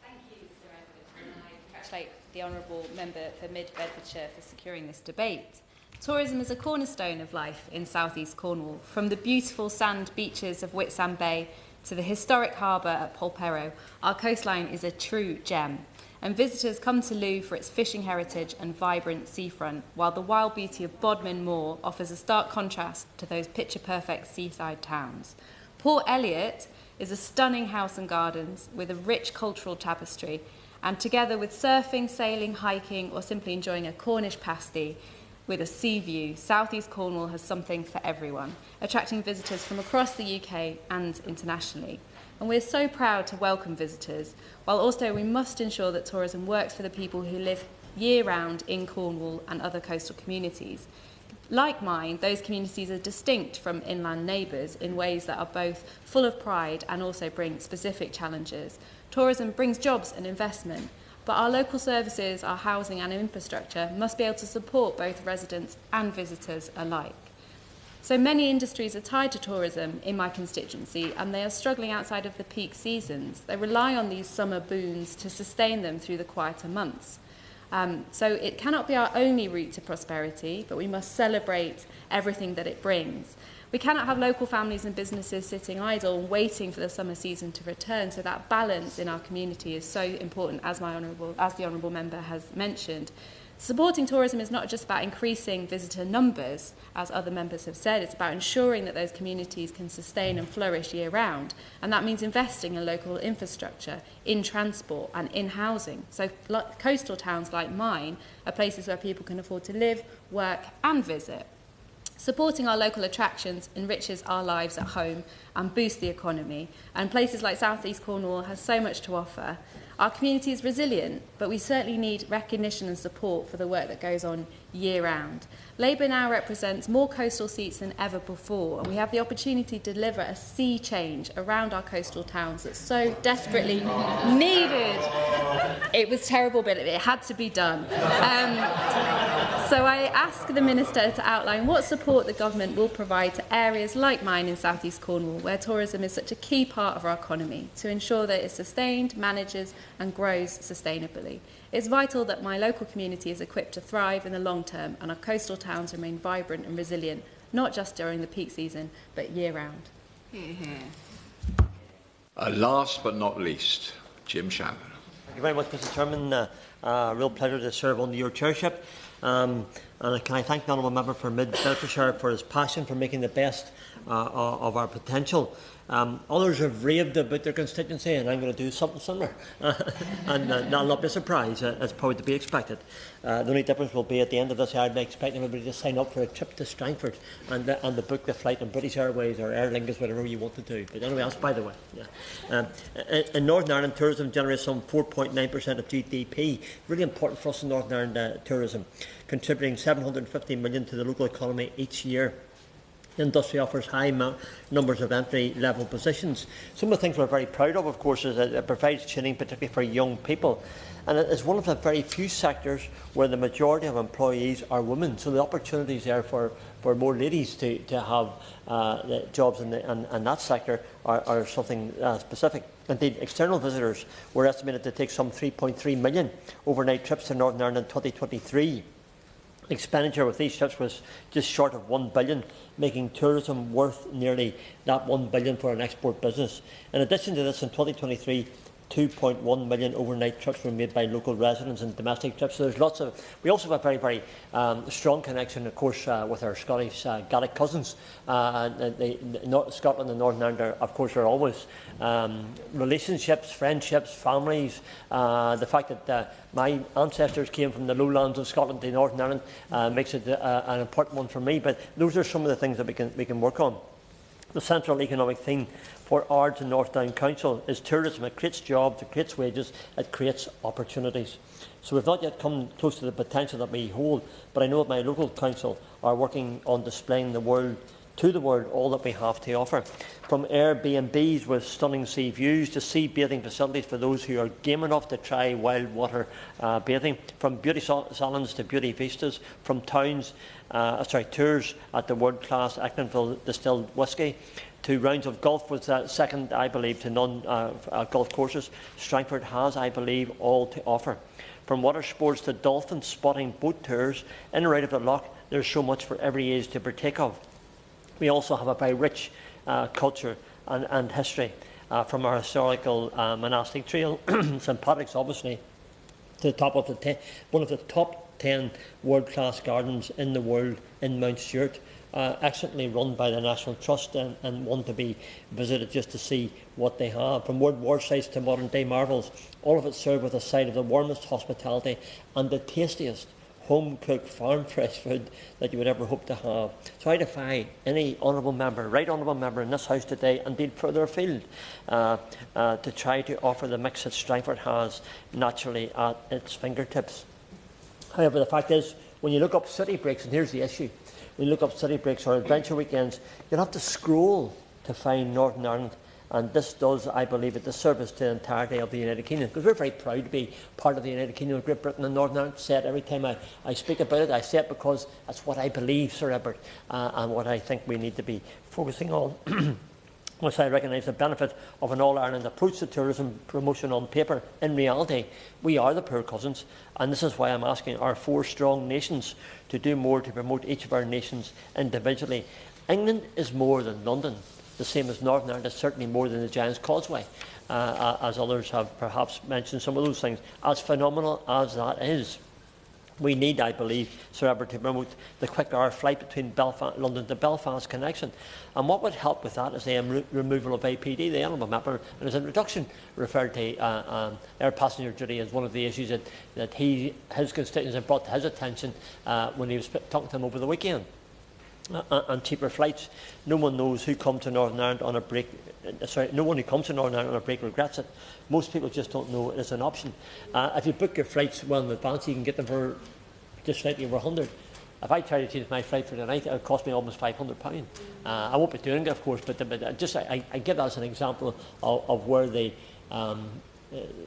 [SPEAKER 9] Thank you, Sir Edward, and I congratulate the Honourable Member for Mid-Bedfordshire for securing this debate. Tourism is a cornerstone of life in South East Cornwall. From the beautiful sand beaches of Whitsand Bay to the historic harbour at Polperro, our coastline is a true gem. And visitors come to Looe for its fishing heritage and vibrant seafront, while the wild beauty of Bodmin Moor offers a stark contrast to those picture-perfect seaside towns. Port Eliot is a stunning house and gardens with a rich cultural tapestry, and together with surfing, sailing, hiking, or simply enjoying a Cornish pasty, with a sea view, South East Cornwall has something for everyone, attracting visitors from across the UK and internationally. And we're so proud to welcome visitors, while also we must ensure that tourism works for the people who live year-round in Cornwall and other coastal communities. Like mine, those communities are distinct from inland neighbours in ways that are both full of pride and also bring specific challenges. Tourism brings jobs and investment, but our local services, our housing and infrastructure must be able to support both residents and visitors alike. So many industries are tied to tourism in my constituency, and they are struggling outside of the peak seasons. They rely on these summer boons to sustain them through the quieter months. So it cannot be our only route to prosperity, but we must celebrate everything that it brings. We cannot have local families and businesses sitting idle and waiting for the summer season to return, so that balance in our community is so important, as the Honourable Member has mentioned. Supporting tourism is not just about increasing visitor numbers, as other members have said, it's about ensuring that those communities can sustain and flourish year-round, and that means investing in local infrastructure, in transport and in housing. So coastal towns like mine are places where people can afford to live, work and visit. Supporting our local attractions enriches our lives at home and boosts the economy, and places like South East Cornwall has so much to offer. Our community is resilient, but we certainly need recognition and support for the work that goes on year-round. Labour now represents more coastal seats than ever before, and we have the opportunity to deliver a sea change around our coastal towns that's so desperately needed. It was terrible, but it had to be done. So I ask the Minister to outline what support the Government will provide to areas like mine in South East Cornwall, where tourism is such a key part of our economy, to ensure that it's sustained, manages and grows sustainably. It's vital that my local community is equipped to thrive in the long term, and our coastal towns remain vibrant and resilient, not just during the peak season, but year-round.
[SPEAKER 1] Last but not least, Jim Shannon.
[SPEAKER 10] Thank you very much, Mr. Chairman. Real pleasure to serve under your chairship. And can I thank the Honourable Member for Mid-Bedfordshire for his passion for making the best of our potential. Others have raved about their constituency, and I'm going to do something similar. And that'll not be a surprise, as probably to be expected. The only difference will be at the end of this year, I'd be expecting everybody to sign up for a trip to Strangford and to book the flight on British Airways or Aer Lingus, whatever you want to do. But anyway, that's by the way. Yeah. In Northern Ireland, tourism generates some 4.9% of GDP. Really important for us in Northern Ireland, tourism, contributing 750 million to the local economy each year. The industry offers high numbers of entry-level positions. Some of the things we're very proud of course, is that it provides training, particularly for young people. And it is one of the very few sectors where the majority of employees are women. So the opportunities there for more ladies to have jobs in that sector are something specific. Indeed, external visitors were estimated to take some 3.3 million overnight trips to Northern Ireland in 2023. Expenditure with these trips was just short of 1 billion, making tourism worth nearly that 1 billion for an export business. In addition to this, in 2023, 2.1 million overnight trips were made by local residents and domestic trips. So there's lots of. We also have a very, very strong connection, of course, with our Scottish Gaelic cousins. Scotland and Northern Ireland, of course, are always relationships, friendships, families. The fact that my ancestors came from the lowlands of Scotland to Northern Ireland makes it an important one for me. But those are some of the things that we can work on. The central economic theme for Ards and North Down Council is tourism. It creates jobs, it creates wages, it creates opportunities. So we've not yet come close to the potential that we hold, but I know that my local council are working on displaying to the world all that we have to offer. From Airbnbs with stunning sea views to sea bathing facilities for those who are game enough to try wild water bathing, from beauty salons to beauty vistas, from tours at the world-class Ecklandville distilled whisky, to rounds of golf was second, I believe, to non-golf courses. Strangford has, I believe, all to offer. From water sports to dolphin spotting boat tours, in and out of the loch, there's so much for every age to partake of. We also have a very rich culture and history, from our historical monastic trail, St Patrick's, obviously, to the top of one of the top 10 world-class gardens in the world in Mount Stewart. Excellently run by the National Trust and one to be visited just to see what they have. From World War sites to modern day marvels, all of it served with a side of the warmest hospitality and the tastiest home-cooked farm-fresh food that you would ever hope to have. So I defy any honourable member, right honourable member in this House today, and indeed further afield, to try to offer the mix that Strangford has naturally at its fingertips. However, the fact is, when you look up city breaks, and here's the issue, when you look up city breaks or adventure weekends, you'll have to scroll to find Northern Ireland. And this does, I believe, a disservice to the entirety of the United Kingdom, because we're very proud to be part of the United Kingdom of Great Britain and Northern Ireland. I say it every time I speak about it. I say it because that's what I believe, Sir Edward, and what I think we need to be focusing on. Whilst I recognise the benefit of an all-Ireland approach to tourism promotion on paper, in reality, we are the poor cousins, and this is why I'm asking our 4 strong nations to do more to promote each of our nations individually. England is more than London, the same as Northern Ireland is certainly more than the Giant's Causeway, as others have perhaps mentioned some of those things. As phenomenal as that is, we need, I believe, Sir Edward, to promote the quick-hour flight between London to Belfast connection. And what would help with that is the removal of APD. The honourable member, in his introduction, referred to air passenger duty as one of the issues that his constituents had brought to his attention when he was talking to them over the weekend. And cheaper flights. No one knows who comes to Northern Ireland on a break. No one who comes to Northern Ireland on a break regrets it. Most people just don't know it is an option. If you book your flights well in advance, you can get them for just slightly over 100. If I try to change my flight for tonight, it would cost me almost £500. I won't be doing it, of course, but I give that as an example of where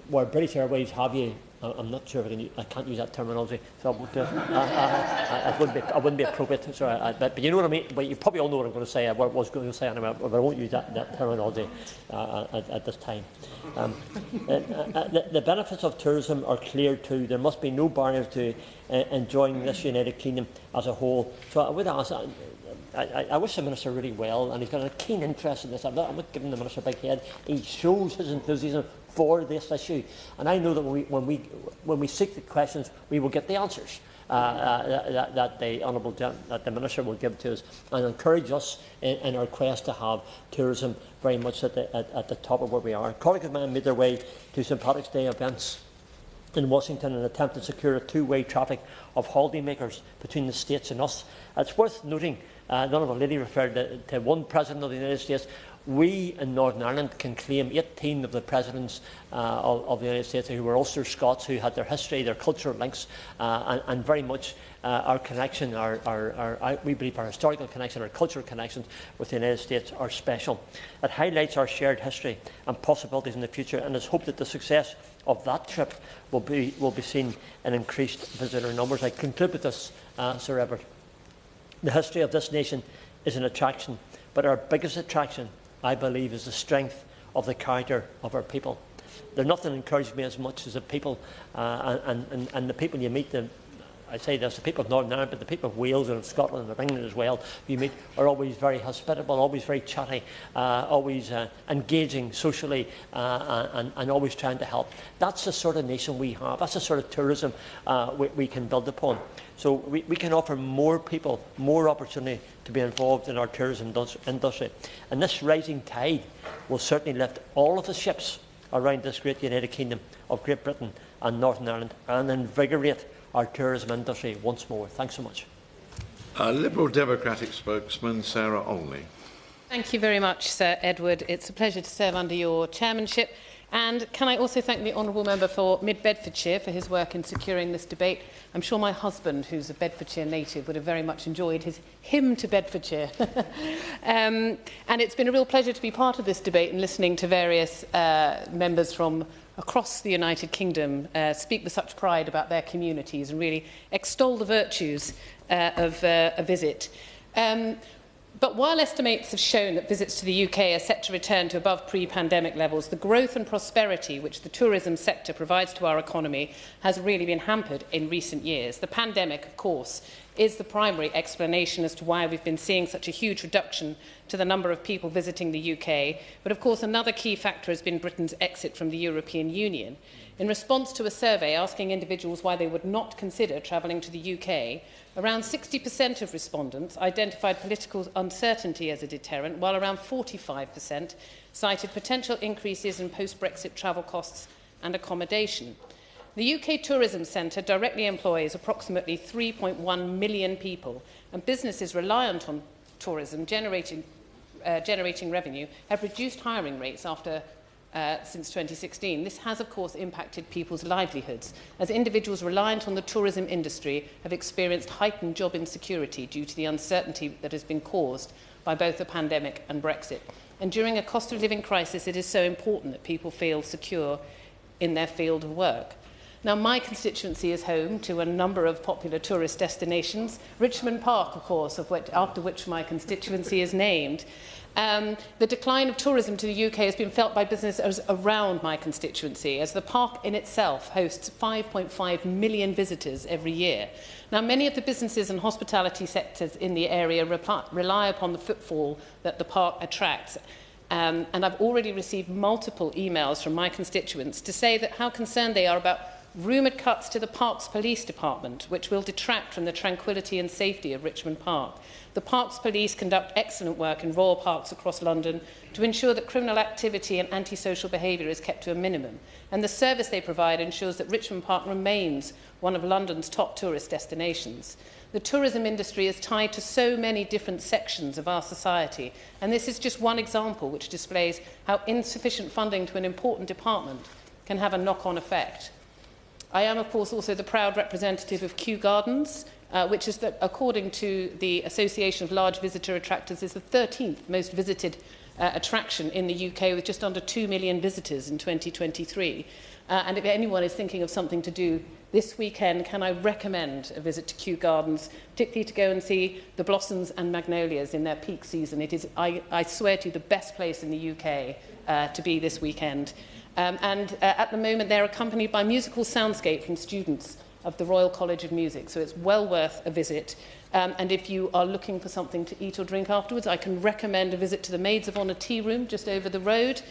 [SPEAKER 10] where British Airways have you. I'm not sure if I can't use that terminology, so I wouldn't be appropriate. Sorry, but you know what I mean. But you probably all know what I'm going to say. I was going to say anyway, but I won't use that terminology at this time. The benefits of tourism are clear too. There must be no barriers to enjoying this United Kingdom as a whole. So I would ask. I wish the Minister really well, and he's got a keen interest in this. I'm not giving the Minister a big head. He shows his enthusiasm for this issue, and I know that when we seek the questions, we will get the answers that the Minister will give to us, and encourage us in our quest to have tourism very much at the top of where we are. Colleagues of mine made their way to St Patrick's Day events in Washington in an attempt to secure a two-way traffic of holidaymakers between the States and us. It's worth noting, none of the lady referred to one President of the United States. We in Northern Ireland can claim 18 of the Presidents of the United States who were Ulster Scots, who had their history, their cultural links, and very much our connection, we believe our historical connection, our cultural connections with the United States are special. It highlights our shared history and possibilities in the future, and it's hoped that the success of that trip will be seen in increased visitor numbers. I conclude with this, Sir Edward. The history of this nation is an attraction, but our biggest attraction, I believe, is the strength of the character of our people. There's nothing encouraged me as much as the people, and the people you meet, I say this, the people of Northern Ireland, but the people of Wales and of Scotland and of England as well, you meet, are always very hospitable, always very chatty, always engaging socially and always trying to help. That's the sort of nation we have. That's the sort of tourism we can build upon. So we can offer more people more opportunity to be involved in our tourism industry. And this rising tide will certainly lift all of the ships around this great United Kingdom of Great Britain and Northern Ireland and invigorate our tourism industry once more. Thanks so much.
[SPEAKER 1] Liberal Democratic spokesman Sarah Olney.
[SPEAKER 11] Thank you very much, Sir Edward. It's a pleasure to serve under your chairmanship. And can I also thank the Honourable Member for Mid-Bedfordshire for his work in securing this debate. I'm sure my husband, who's a Bedfordshire native, would have very much enjoyed his hymn to Bedfordshire. And it's been a real pleasure to be part of this debate and listening to various members from across the United Kingdom speak with such pride about their communities and really extol the virtues of a visit. But while estimates have shown that visits to the UK are set to return to above pre-pandemic levels, the growth and prosperity which the tourism sector provides to our economy has really been hampered in recent years. The pandemic, of course, is the primary explanation as to why we've been seeing such a huge reduction to the number of people visiting the UK. But of course, another key factor has been Britain's exit from the European Union. In response to a survey asking individuals why they would not consider travelling to the UK, around 60% of respondents identified political uncertainty as a deterrent, while around 45% cited potential increases in post-Brexit travel costs and accommodation. The UK Tourism Centre directly employs approximately 3.1 million people, and businesses reliant on tourism generating revenue have reduced hiring rates since 2016. This has, of course, impacted people's livelihoods, as individuals reliant on the tourism industry have experienced heightened job insecurity due to the uncertainty that has been caused by both the pandemic and Brexit. And during a cost of living crisis, it is so important that people feel secure in their field of work. Now, my constituency is home to a number of popular tourist destinations. Richmond Park, of course, after which my constituency is named. The decline of tourism to the UK has been felt by businesses around my constituency, as the park in itself hosts 5.5 million visitors every year. Now, many of the businesses and hospitality sectors in the area rely upon the footfall that the park attracts. And I've already received multiple emails from my constituents to say that how concerned they are about rumoured cuts to the Parks Police Department, which will detract from the tranquillity and safety of Richmond Park. The Parks Police conduct excellent work in royal parks across London to ensure that criminal activity and antisocial behaviour is kept to a minimum. And the service they provide ensures that Richmond Park remains one of London's top tourist destinations. The tourism industry is tied to so many different sections of our society, and this is just one example which displays how insufficient funding to an important department can have a knock-on effect. I am, of course, also the proud representative of Kew Gardens, which is, according to the Association of Large Visitor Attractors, is the 13th most visited attraction in the UK, with just under 2 million visitors in 2023. And if anyone is thinking of something to do this weekend, can I recommend a visit to Kew Gardens, particularly to go and see the blossoms and magnolias in their peak season. It is, I swear to you, the best place in the UK to be this weekend. At the moment, they're accompanied by musical soundscape from students of the Royal College of Music, so it's well worth a visit. And if you are looking for something to eat or drink afterwards, I can recommend a visit to the Maids of Honour Tea Room just over the road,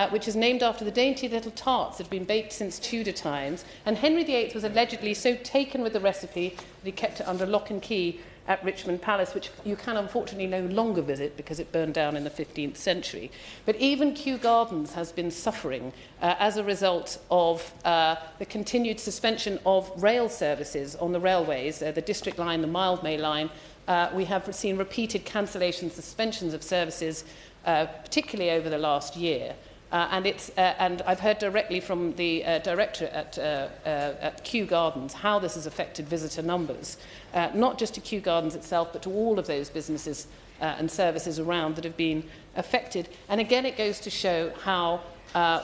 [SPEAKER 11] which is named after the dainty little tarts that have been baked since Tudor times. And Henry VIII was allegedly so taken with the recipe that he kept it under lock and key at Richmond Palace, which you can unfortunately no longer visit because it burned down in the 15th century. But even Kew Gardens has been suffering as a result of the continued suspension of rail services on the railways, the District Line, the Mildmay Line. We have seen repeated cancellations, suspensions of services, particularly over the last year. And I've heard directly from the director at Kew Gardens how this has affected visitor numbers, not just to Kew Gardens itself, but to all of those businesses and services around that have been affected. And again, it goes to show how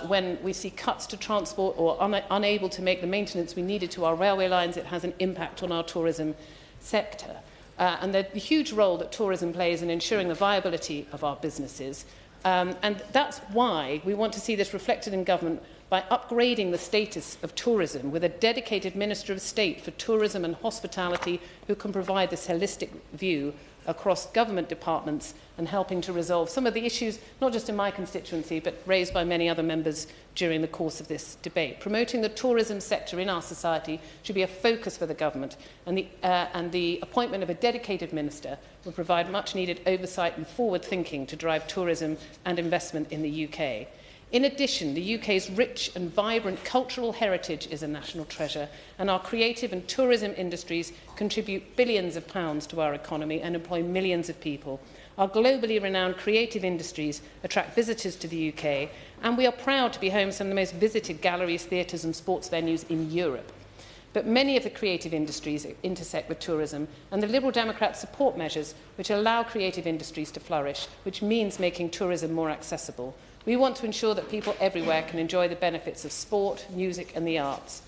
[SPEAKER 11] when we see cuts to transport or unable to make the maintenance we needed to our railway lines, it has an impact on our tourism sector. And the huge role that tourism plays in ensuring the viability of our businesses. And that's why we want to see this reflected in government by upgrading the status of tourism with a dedicated Minister of State for Tourism and Hospitality who can provide this holistic view across government departments and helping to resolve some of the issues, not just in my constituency, but raised by many other members during the course of this debate. Promoting the tourism sector in our society should be a focus for the government, and the appointment of a dedicated minister will provide much-needed oversight and forward-thinking to drive tourism and investment in the UK. In addition, the UK's rich and vibrant cultural heritage is a national treasure, and our creative and tourism industries contribute billions of pounds to our economy and employ millions of people. Our globally renowned creative industries attract visitors to the UK, and we are proud to be home to some of the most visited galleries, theatres and sports venues in Europe. But many of the creative industries intersect with tourism, and the Liberal Democrats support measures which allow creative industries to flourish, which means making tourism more accessible. We want to ensure that people everywhere can enjoy the benefits of sport, music and the arts.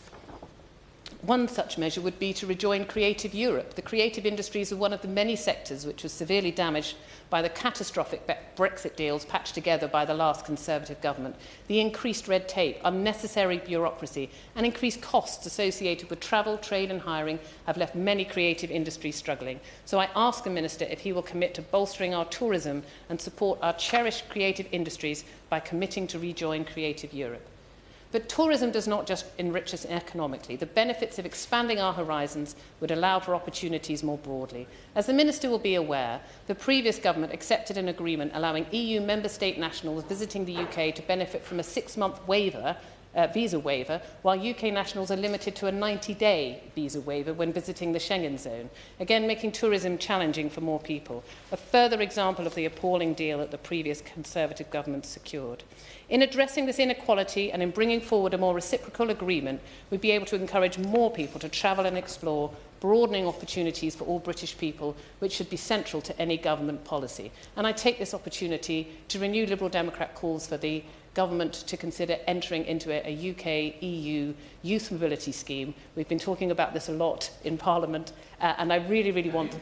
[SPEAKER 11] One such measure would be to rejoin Creative Europe. The creative industries are one of the many sectors which was severely damaged by the catastrophic Brexit deals patched together by the last Conservative government. The increased red tape, unnecessary bureaucracy and increased costs associated with travel, trade and hiring have left many creative industries struggling. So I ask the Minister if he will commit to bolstering our tourism and support our cherished creative industries by committing to rejoin Creative Europe. But tourism does not just enrich us economically. The benefits of expanding our horizons would allow for opportunities more broadly. As the Minister will be aware, the previous government accepted an agreement allowing EU member state nationals visiting the UK to benefit from a 6-month visa waiver, while UK nationals are limited to a 90-day visa waiver when visiting the Schengen zone, again making tourism challenging for more people. A further example of the appalling deal that the previous Conservative government secured. In addressing this inequality and in bringing forward a more reciprocal agreement, we'd be able to encourage more people to travel and explore, broadening opportunities for all British people, which should be central to any government policy. And I take this opportunity to renew Liberal Democrat calls for the government to consider entering into a UK-EU youth mobility scheme. We've been talking about this a lot in Parliament, and I really want...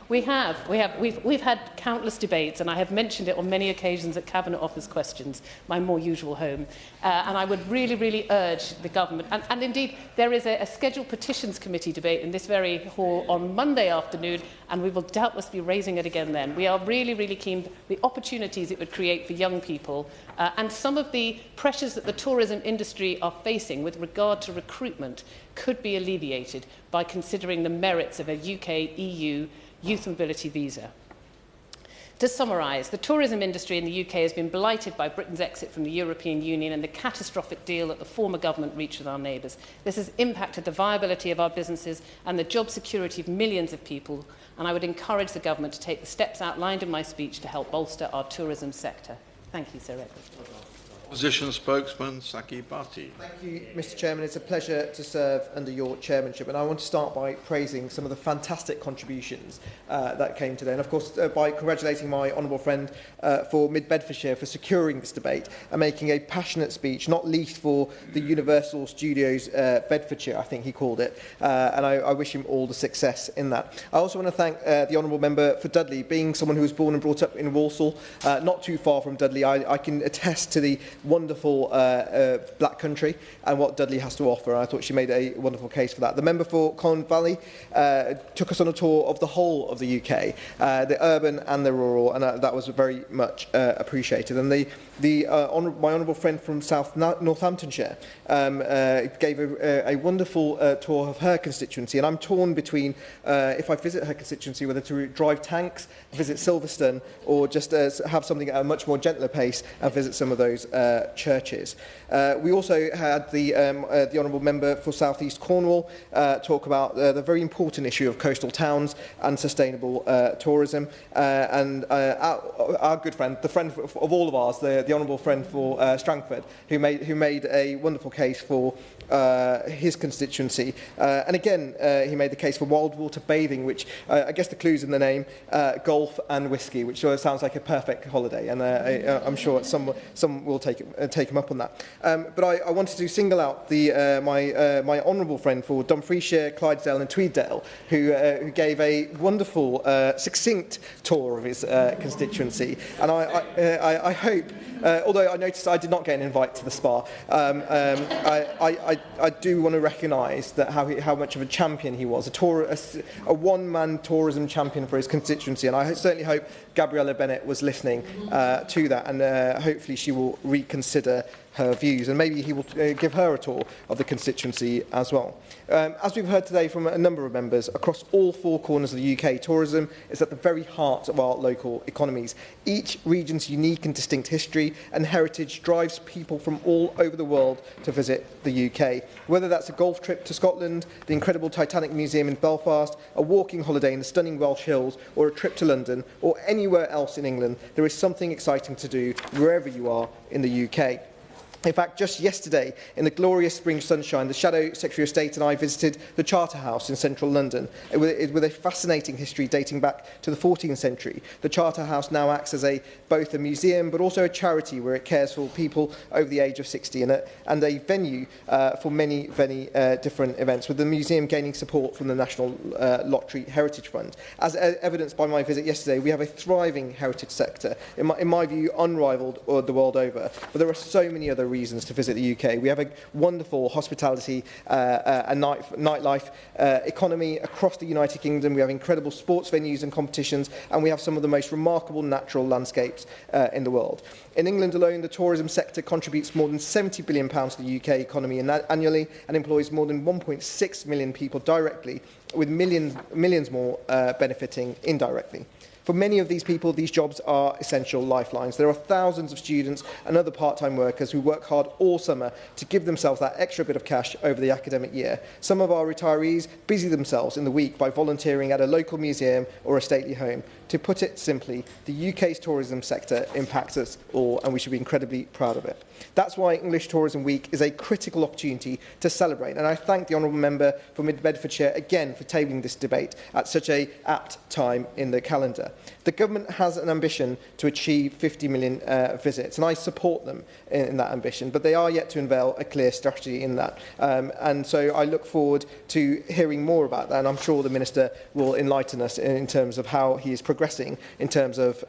[SPEAKER 11] We've had countless debates, and I have mentioned it on many occasions at Cabinet Office questions, my more usual home. And I would really urge the government, and indeed there is a scheduled petitions committee debate in this very hall on Monday afternoon, and we will doubtless be raising it again then. We are really keen the opportunities it would create for young people, and some of the pressures that the tourism industry are facing with regard to recruitment could be alleviated by considering the merits of a UK-EU youth mobility visa. To summarise, the tourism industry in the UK has been blighted by Britain's exit from the European Union and the catastrophic deal that the former government reached with our neighbours. This has impacted the viability of our businesses and the job security of millions of people, and I would encourage the government to take the steps outlined in my speech to help bolster our tourism sector. Thank you, Sir Edward.
[SPEAKER 12] Opposition spokesman Saki Bhatti.
[SPEAKER 13] Thank you, Mr. Chairman. It's a pleasure to serve under your chairmanship, and I want to start by praising some of the fantastic contributions that came today, and of course by congratulating my honourable friend for Mid Bedfordshire for securing this debate and making a passionate speech, not least for the Universal Studios Bedfordshire, I think he called it, and I wish him all the success in that. I also want to thank the honourable member for Dudley. Being someone who was born and brought up in Walsall, not too far from Dudley, I can attest to the wonderful black country and what Dudley has to offer. I thought she made a wonderful case for that. The member for Colne Valley took us on a tour of the whole of the UK, the urban and the rural, and that was very much appreciated. And my honourable friend from South Northamptonshire gave a wonderful tour of her constituency, and I'm torn between if I visit her constituency whether to drive tanks, visit Silverstone, or just have something at a much more gentler pace and visit some of those churches. We also had the honourable member for South East Cornwall talk about the very important issue of coastal towns and sustainable tourism, and our good friend, the friend of all of ours, the honourable friend for Strangford, who made a wonderful case for his constituency, and again he made the case for wild water bathing, which I guess the clue's in the name, golf and whiskey, which sounds like a perfect holiday, and I'm sure some will take it him up on that. But I wanted to single out my honourable friend for Dumfriesshire, Clydesdale and Tweeddale, who gave a wonderful, succinct tour of his constituency. And I hope, although I noticed I did not get an invite to the spa, I do want to recognise that how much of a champion he was, a one-man tourism champion for his constituency, and I certainly hope Gabriella Bennett was listening to that, and hopefully she will reconsider her views, and maybe he will give her a tour of the constituency as well. As we've heard today from a number of members, across all four corners of the UK, tourism is at the very heart of our local economies. Each region's unique and distinct history and heritage drives people from all over the world to visit the UK. Whether that's a golf trip to Scotland, the incredible Titanic Museum in Belfast, a walking holiday in the stunning Welsh Hills, or a trip to London, or anywhere else in England, there is something exciting to do wherever you are in the UK. In fact, just yesterday, in the glorious spring sunshine, the Shadow Secretary of State and I visited the Charterhouse in central London, with a fascinating history dating back to the 14th century. The Charterhouse now acts as both a museum but also a charity where it cares for people over the age of 60 and a venue for many different events, with the museum gaining support from the National Lottery Heritage Fund. As evidenced by my visit yesterday, we have a thriving heritage sector, in my view, unrivalled the world over. But there are so many other reasons to visit the UK. We have a wonderful hospitality and nightlife economy across the United Kingdom. We have incredible sports venues and competitions, and we have some of the most remarkable natural landscapes in the world. In England alone, the tourism sector contributes more than £70 billion to the UK economy annually and employs more than 1.6 million people directly, with millions more benefiting indirectly. For many of these people, these jobs are essential lifelines. There are thousands of students and other part-time workers who work hard all summer to give themselves that extra bit of cash over the academic year. Some of our retirees busy themselves in the week by volunteering at a local museum or a stately home. To put it simply, the UK's tourism sector impacts us all, and we should be incredibly proud of it. That's why English Tourism Week is a critical opportunity to celebrate, and I thank the Honourable Member for Mid Bedfordshire again for tabling this debate at such an apt time in the calendar. The government has an ambition to achieve 50 million visits, and I support them in that ambition, but they are yet to unveil a clear strategy in that. And so I look forward to hearing more about that, and I'm sure the Minister will enlighten us in terms of how he is progressing in terms of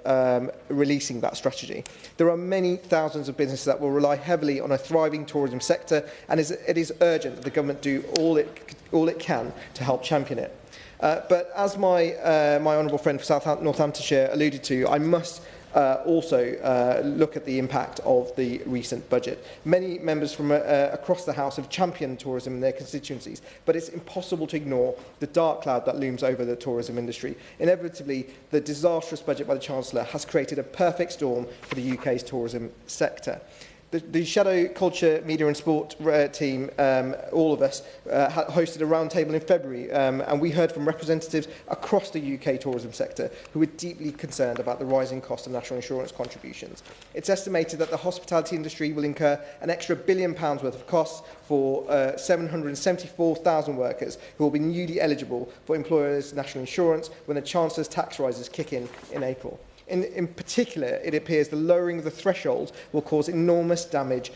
[SPEAKER 13] releasing that strategy. There are many thousands of businesses that will rely heavily on a thriving tourism sector, and it is urgent that the government do all it can to help champion it. But as my honourable friend for Northamptonshire alluded to, I must also look at the impact of the recent budget. Many members from across the House have championed tourism in their constituencies, but it's impossible to ignore the dark cloud that looms over the tourism industry. Inevitably, the disastrous budget by the Chancellor has created a perfect storm for the UK's tourism sector. The Shadow Culture, Media and Sport team, all of us, hosted a roundtable in February, and we heard from representatives across the UK tourism sector who were deeply concerned about the rising cost of national insurance contributions. It's estimated that the hospitality industry will incur an extra £1 billion worth of costs for 774,000 workers who will be newly eligible for employers' national insurance when the Chancellor's tax rises kick in April. In particular, it appears the lowering of the threshold will cause enormous damage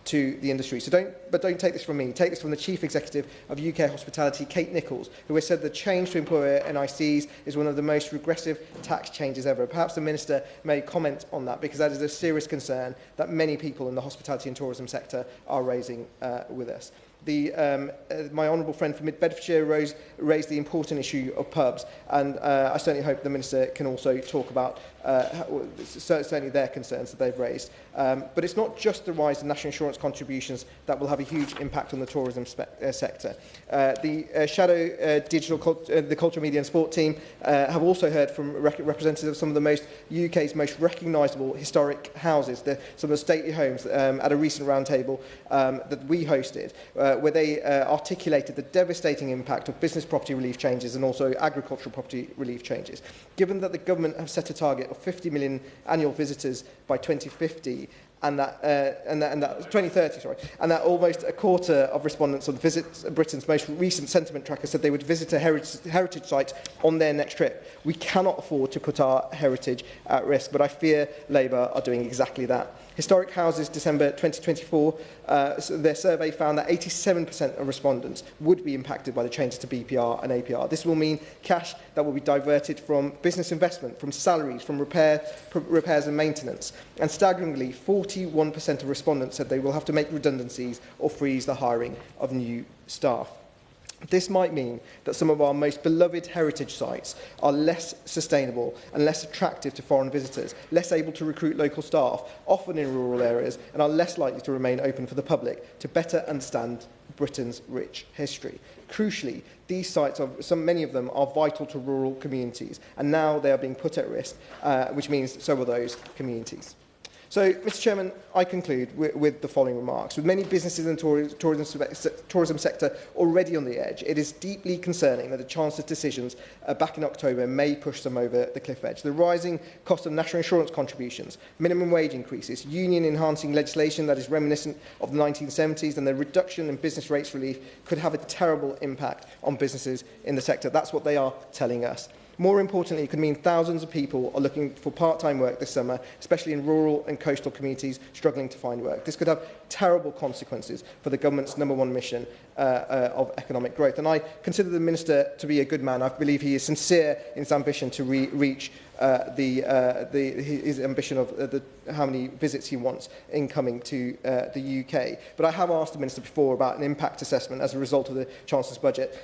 [SPEAKER 13] to the industry. So don't take this from me. Take this from the Chief Executive of UK Hospitality, Kate Nichols, who has said the change to employer NICs is one of the most regressive tax changes ever. Perhaps the Minister may comment on that, because that is a serious concern that many people in the hospitality and tourism sector are raising with us. My honourable friend from Mid Bedfordshire raised the important issue of pubs, and I certainly hope the Minister can also talk about certainly their concerns that they've raised. But it's not just the rise in national insurance contributions that will have a huge impact on the tourism sector. The Shadow the Culture, Media and Sport team have also heard from representatives of some of the UK's most recognisable historic houses, some of the stately homes, at a recent roundtable that we hosted, where they articulated the devastating impact of business property relief changes and also agricultural property relief changes. Given that the government have set a target of 50 million annual visitors by 2050, and that 2030, sorry, and that almost a quarter of respondents on Britain's most recent sentiment tracker said they would visit a heritage site on their next trip. We cannot afford to put our heritage at risk, but I fear Labour are doing exactly that. Historic Houses, December 2024, their survey found that 87% of respondents would be impacted by the changes to BPR and APR. This will mean cash that will be diverted from business investment, from salaries, from repairs and maintenance. And staggeringly, 41% of respondents said they will have to make redundancies or freeze the hiring of new staff. This might mean that some of our most beloved heritage sites are less sustainable and less attractive to foreign visitors, less able to recruit local staff, often in rural areas, and are less likely to remain open for the public to better understand Britain's rich history. Crucially, these sites, many of them, are vital to rural communities, and now they are being put at risk, which means so are those communities. So, Mr Chairman, I conclude with the following remarks. With many businesses in the tourism sector already on the edge, it is deeply concerning that the Chancellor's decisions back in October may push them over the cliff edge. The rising cost of national insurance contributions, minimum wage increases, union-enhancing legislation that is reminiscent of the 1970s, and the reduction in business rates relief could have a terrible impact on businesses in the sector. That's what they are telling us. More importantly, it could mean thousands of people are looking for part-time work this summer, especially in rural and coastal communities struggling to find work. This could have terrible consequences for the government's -- mission of economic growth. And I consider the Minister to be a good man. I believe he is sincere in his ambition to reach his ambition of how many visits he wants in coming to the UK. But I have asked the Minister before about an impact assessment as a result of the Chancellor's budget.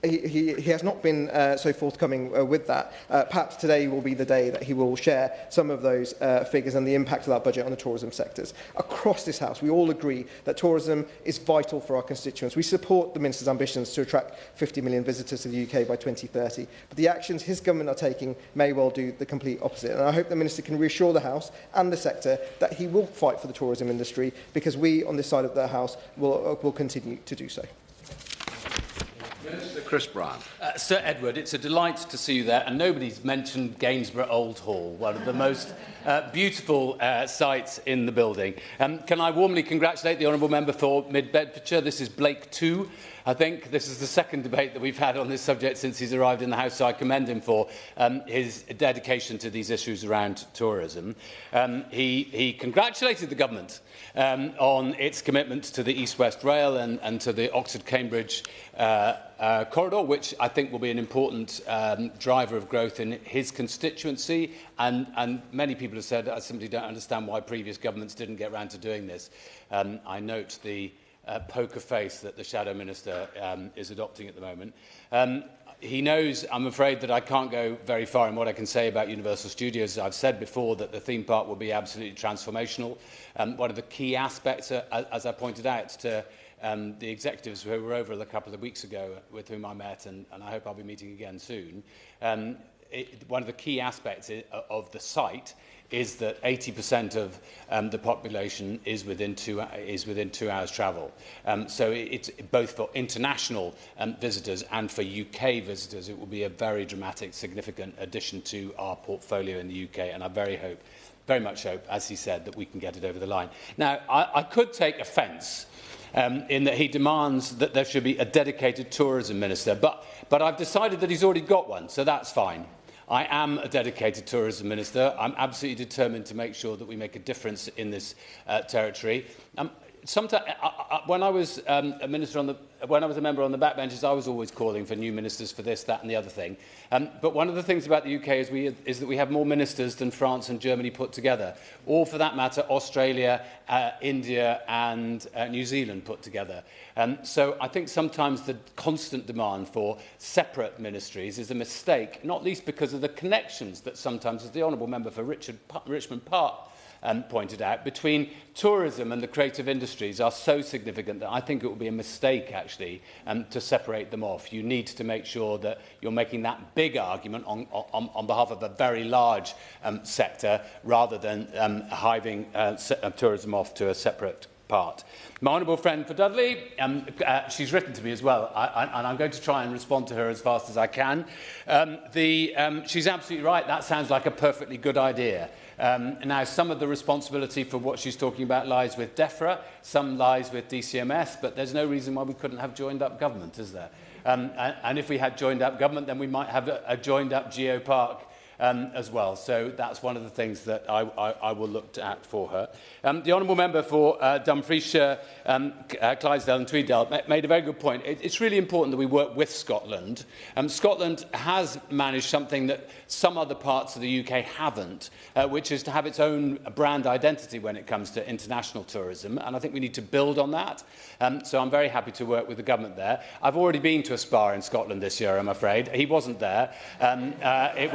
[SPEAKER 13] He has not been so forthcoming with that. Perhaps today will be the day that he will share some of those figures and the impact of that budget on the tourism sectors. Across this House, we all agree that tourism is vital for our constituents. We support the Minister's ambitions to attract 50 million visitors to the UK by 2030. But the actions his government are taking may well do the complete opposite. And I hope the Minister can reassure the House and the sector that he will fight for the tourism industry, because we on this side of the House will continue to do so.
[SPEAKER 12] Minister Chris Brown.
[SPEAKER 14] Sir Edward, it's a delight to see you there, and nobody's mentioned Gainsborough Old Hall, one of the most beautiful sites in the building. Can I warmly congratulate the Honourable Member for Mid-Bedfordshire? This is Blake 2. I think this is the second debate that we've had on this subject since he's arrived in the House, so I commend him for his dedication to these issues around tourism. He congratulated the government on its commitment to the East-West Rail and to the Oxford-Cambridge corridor, which I think will be an important driver of growth in his constituency. And many people have said, I simply don't understand why previous governments didn't get around to doing this. I note the poker face that the Shadow Minister is adopting at the moment. He knows, I'm afraid, that I can't go very far in what I can say about Universal Studios. I've said before that the theme park will be absolutely transformational. One of the key aspects, as I pointed out to the executives who were over a couple of weeks ago with whom I met, and I hope I'll be meeting again soon, one of the key aspects of the site is that 80% of the population is within 2 hours travel. So it's both for international visitors and for UK visitors. It will be a very dramatic, significant addition to our portfolio in the UK, and I very much hope, as he said, that we can get it over the line. Now, I could take offence in that he demands that there should be a dedicated tourism minister, but I've decided that he's already got one, so that's fine. I am a dedicated tourism minister. I'm absolutely determined to make sure that we make a difference in this territory. When I was a member on the backbenches, I was always calling for new ministers for this, that, and the other thing. But one of the things about the UK is that we have more ministers than France and Germany put together, or for that matter, Australia, India, and New Zealand put together. So I think sometimes the constant demand for separate ministries is a mistake, not least because of the connections that sometimes, as the Honourable Member for Richmond Park pointed out, between tourism and the creative industries are so significant that I think it would be a mistake, actually, to separate them off. You need to make sure that you're making that big argument on behalf of a very large sector, rather than hiving tourism off to a separate part. My honourable friend for Dudley, she's written to me as well, and I'm going to try and respond to her as fast as I can. She's absolutely right. That sounds like a perfectly good idea. Now, some of the responsibility for what she's talking about lies with DEFRA, some lies with DCMS, but there's no reason why we couldn't have joined-up government, is there? And if we had joined-up government, then we might have a joined-up geopark as well. So that's one of the things that I will look at for her. The honourable member for Dumfriesshire, Clydesdale and Tweeddale made a very good point. It's really important that we work with Scotland. Scotland has managed something that some other parts of the UK haven't, which is to have its own brand identity when it comes to international tourism, and I think we need to build on that. So I'm very happy to work with the government there. I've already been to a spa in Scotland this year, I'm afraid. He wasn't there. It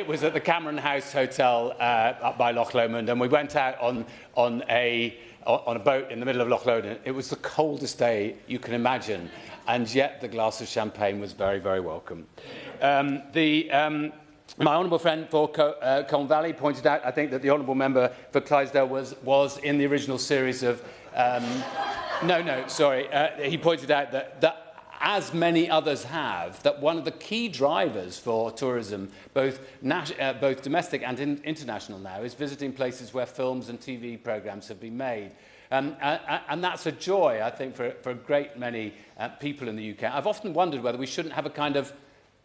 [SPEAKER 14] was at the Cameron House Hotel up by Loch Lomond, and we went out on a boat in the middle of Loch Lomond. It was the coldest day you can imagine, and yet the glass of champagne was very, very welcome. My honourable friend for Colne Valley pointed out, I think, that the honourable member for Clydesdale was in the original series of... he pointed out that as many others have, that one of the key drivers for tourism, both domestic and international now, is visiting places where films and TV programmes have been made. And that's a joy, I think, for a great many people in the UK. I've often wondered whether we shouldn't have a kind of,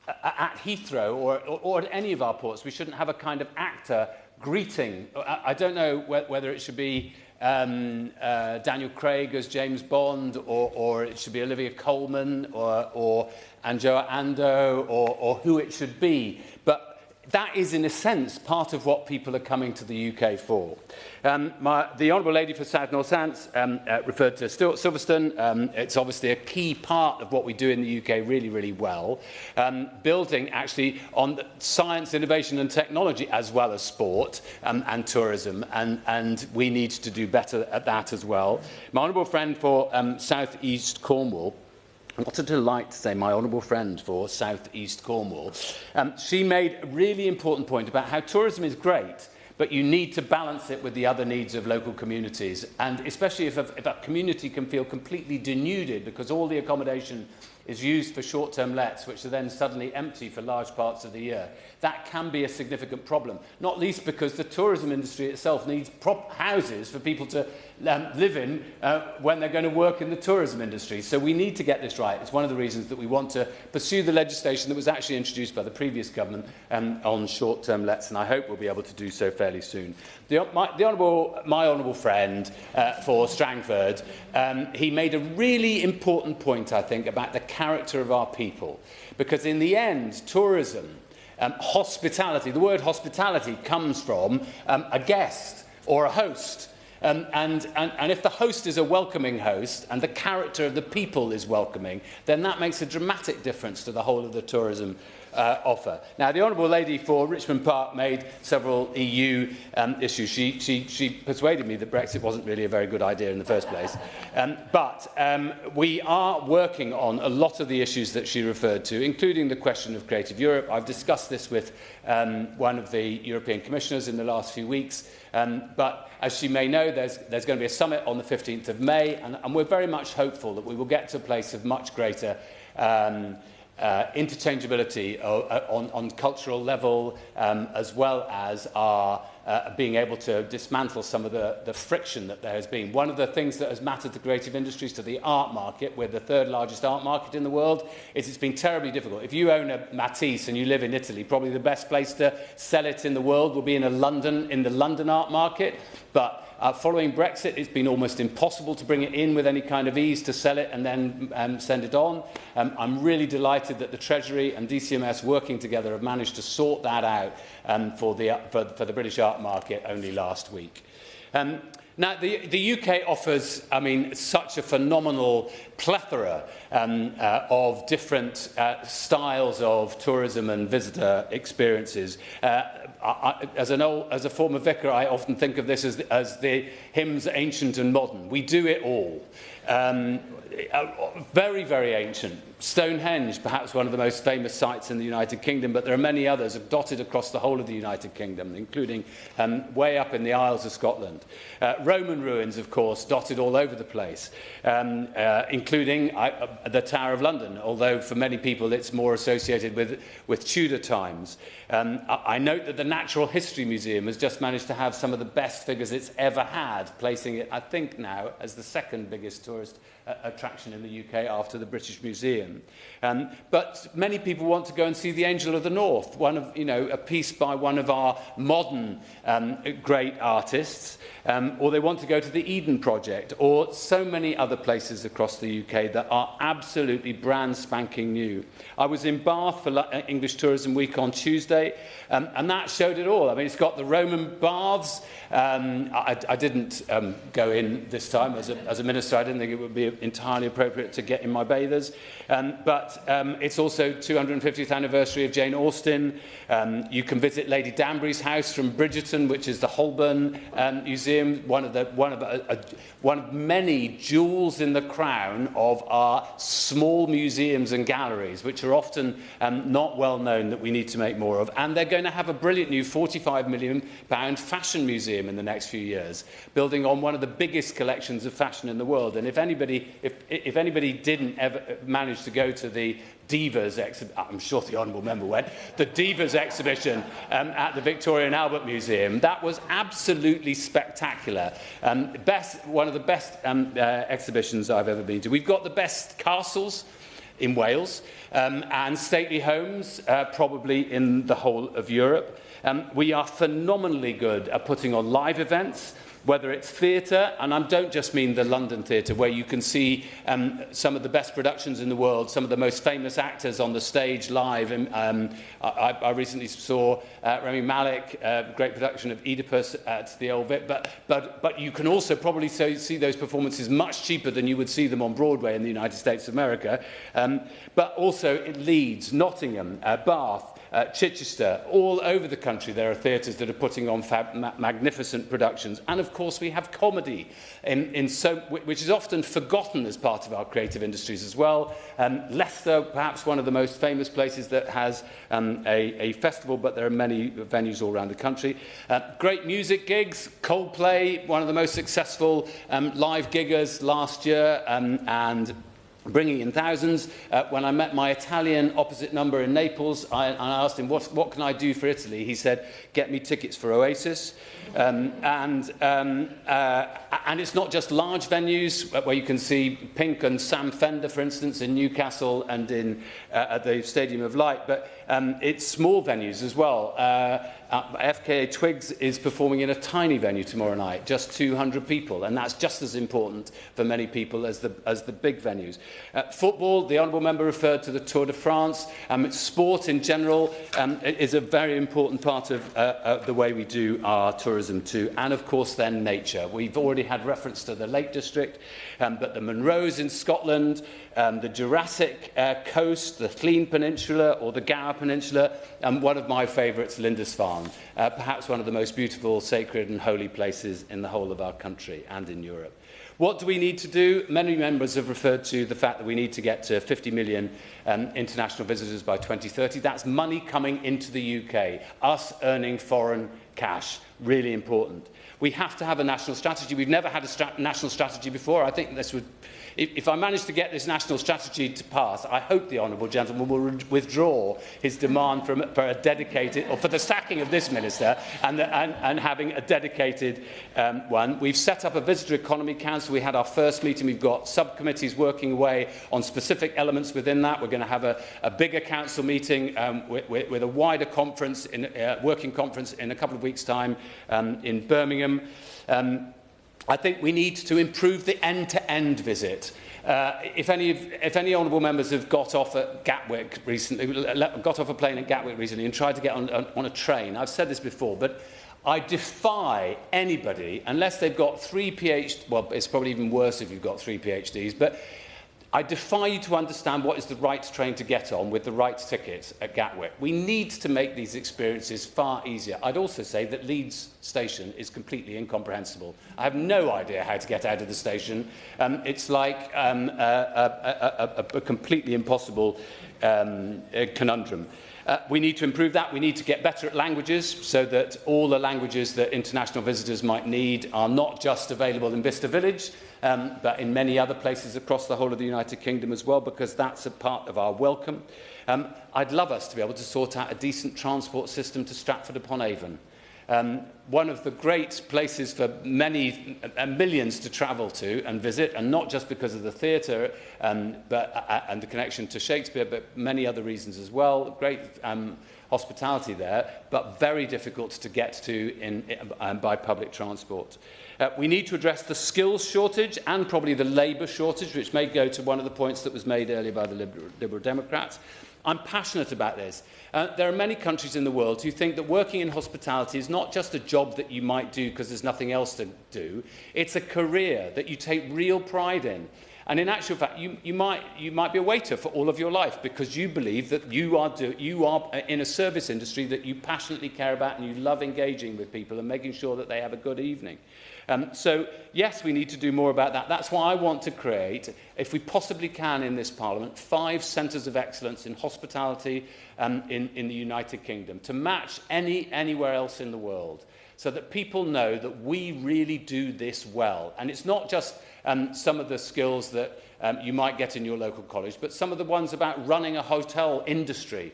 [SPEAKER 14] at Heathrow or at any of our ports, we shouldn't have a kind of actor greeting. I don't know whether it should be Daniel Craig as James Bond, or it should be Olivia Colman, or Anjoa Ando, or who it should be. But that is, in a sense, part of what people are coming to the UK for. The Honourable Lady for South NorthAnts referred to Silverstone. It's obviously a key part of what we do in the UK really, really well. Building, actually, on science, innovation and technology, as well as sport and tourism. And we need to do better at that as well. My honourable friend for South East Cornwall, what a delight to say my honourable friend for South East Cornwall. She made a really important point about how tourism is great, but you need to balance it with the other needs of local communities. And especially if a community can feel completely denuded because all the accommodation is used for short-term lets, which are then suddenly empty for large parts of the year. That can be a significant problem, not least because the tourism industry itself needs houses for people to live in when they're going to work in the tourism industry. So we need to get this right. It's one of the reasons that we want to pursue the legislation that was actually introduced by the previous government on short-term lets, and I hope we'll be able to do so fairly soon. My honourable friend for Strangford, he made a really important point, I think, about the character of our people. Because in the end, tourism, hospitality, the word hospitality comes from a guest or a host. And if the host is a welcoming host and the character of the people is welcoming, then that makes a dramatic difference to the whole of the tourism offer. Now, the Honourable Lady for Richmond Park made several EU issues. She persuaded me that Brexit wasn't really a very good idea in the first place. But we are working on a lot of the issues that she referred to, including the question of Creative Europe. I've discussed this with one of the European commissioners in the last few weeks. But as she may know, there's going to be a summit on the 15th of May, and we're very much hopeful that we will get to a place of much greater interchangeability on cultural level, as well as our being able to dismantle some of the friction that there has been. One of the things that has mattered to creative industries, to the art market, we're the third largest art market in the world, is it's been terribly difficult. If you own a Matisse and you live in Italy, probably the best place to sell it in the world will be in the London art market. But following Brexit, it's been almost impossible to bring it in with any kind of ease to sell it and then send it on. I'm really delighted that the Treasury and DCMS working together have managed to sort that out for the British art market only last week. Now, the UK offers, such a phenomenal plethora of different styles of tourism and visitor experiences. As a former vicar, I often think of this as the hymns ancient and modern. We do it all. Very, very ancient. Stonehenge, perhaps one of the most famous sites in the United Kingdom, but there are many others dotted across the whole of the United Kingdom, including way up in the Isles of Scotland. Roman ruins, of course, dotted all over the place, including the Tower of London, although for many people it's more associated with Tudor times. I note that the Natural History Museum has just managed to have some of the best figures it's ever had, placing it, I think now, as the second biggest tourist attraction in the UK after the British Museum. But many people want to go and see The Angel of the North, a piece by one of our modern great artists, or they want to go to the Eden Project, or so many other places across the UK that are absolutely brand spanking new. I was in Bath for English Tourism Week on Tuesday, and that showed it all. I mean, it's got the Roman baths. I didn't go in this time as a minister. I didn't think it would be entirely appropriate to get in my bathers. But it's also 250th anniversary of Jane Austen. You can visit Lady Danbury's house from Bridgerton, which is the Holborn Museum, one of many jewels in the crown of our small museums and galleries, which are often not well known, that we need to make more of. And they're going to have a brilliant new £45 million fashion museum in the next few years, building on one of the biggest collections of fashion in the world. And if anybody didn't ever manage to go to the Divas exhibition, I'm sure the Honourable Member went, the Divas exhibition at the Victoria and Albert Museum, that was absolutely spectacular. One of the best exhibitions I've ever been to. We've got the best castles in Wales and stately homes probably in the whole of Europe. We are phenomenally good at putting on live events, whether it's theatre, and I don't just mean the London Theatre, where you can see some of the best productions in the world, some of the most famous actors on the stage live. I recently saw Rami Malek, great production of Oedipus at the Old Vic, but you can also probably see those performances much cheaper than you would see them on Broadway in the United States of America. But also in Leeds, Nottingham, Bath, Chichester, all over the country there are theatres that are putting on magnificent productions. And of course we have comedy, which is often forgotten as part of our creative industries as well. Leicester, perhaps one of the most famous places that has a festival, but there are many venues all around the country. Great music gigs, Coldplay, one of the most successful live giggers last year, and bringing in thousands. When I met my Italian opposite number in Naples, I asked him, what can I do for Italy? He said, get me tickets for Oasis. And it's not just large venues where you can see Pink and Sam Fender, for instance, in Newcastle and at the Stadium of Light, but it's small venues as well. FKA Twigs is performing in a tiny venue tomorrow night, just 200 people, and that's just as important for many people as the big venues. Football, the Honourable Member referred to the Tour de France. Sport in general is a very important part of the way we do our tourism too, and of course then nature. We've already had reference to the Lake District, but the Munros in Scotland, the Jurassic Coast, the Clean Peninsula or the Gower Peninsula, and one of my favourites, Lindisfarne, perhaps one of the most beautiful, sacred and holy places in the whole of our country and in Europe. What do we need to do? Many members have referred to the fact that we need to get to 50 million international visitors by 2030. That's money coming into the UK, us earning foreign cash, really important. We have to have a national strategy. We've never had a national strategy before. I think this would... If I manage to get this national strategy to pass, I hope the Honourable Gentleman will withdraw his demand for a dedicated, or for the sacking of this minister and having a dedicated one. We've set up a Visitor Economy Council. We had our first meeting. We've got subcommittees working away on specific elements within that. We're going to have a bigger council meeting with a wider conference, working conference in a couple of weeks' time in Birmingham. I think we need to improve the end-to-end visit. If any honourable members have got off at Gatwick recently, got off a plane at Gatwick recently and tried to get on a train, I've said this before, but I defy anybody, unless they've got 3 PhDs, well, it's probably even worse if you've got 3 PhDs, but I defy you to understand what is the right train to get on with the right tickets at Gatwick. We need to make these experiences far easier. I'd also say that Leeds station is completely incomprehensible. I have no idea how to get out of the station. It's like a completely impossible conundrum. We need to improve that. We need to get better at languages so that all the languages that international visitors might need are not just available in Bicester Village, but in many other places across the whole of the United Kingdom as well, because that's a part of our welcome. I'd love us to be able to sort out a decent transport system to Stratford-upon-Avon. One of the great places for many millions to travel to and visit, and not just because of the theatre and the connection to Shakespeare, but many other reasons as well. Great hospitality there, but very difficult to get to by public transport. We need to address the skills shortage and probably the labour shortage, which may go to one of the points that was made earlier by the Liberal Democrats. I'm passionate about this. There are many countries in the world who think that working in hospitality is not just a job that you might do because there's nothing else to do. It's a career that you take real pride in. And in actual fact, you might be a waiter for all of your life because you believe that you are in a service industry that you passionately care about and you love engaging with people and making sure that they have a good evening. So, yes, we need to do more about that. That's why I want to create, if we possibly can in this Parliament, 5 centres of excellence in hospitality in the United Kingdom to match anywhere else in the world, so that people know that we really do this well. And it's not just some of the skills that you might get in your local college, but some of the ones about running a hotel industry,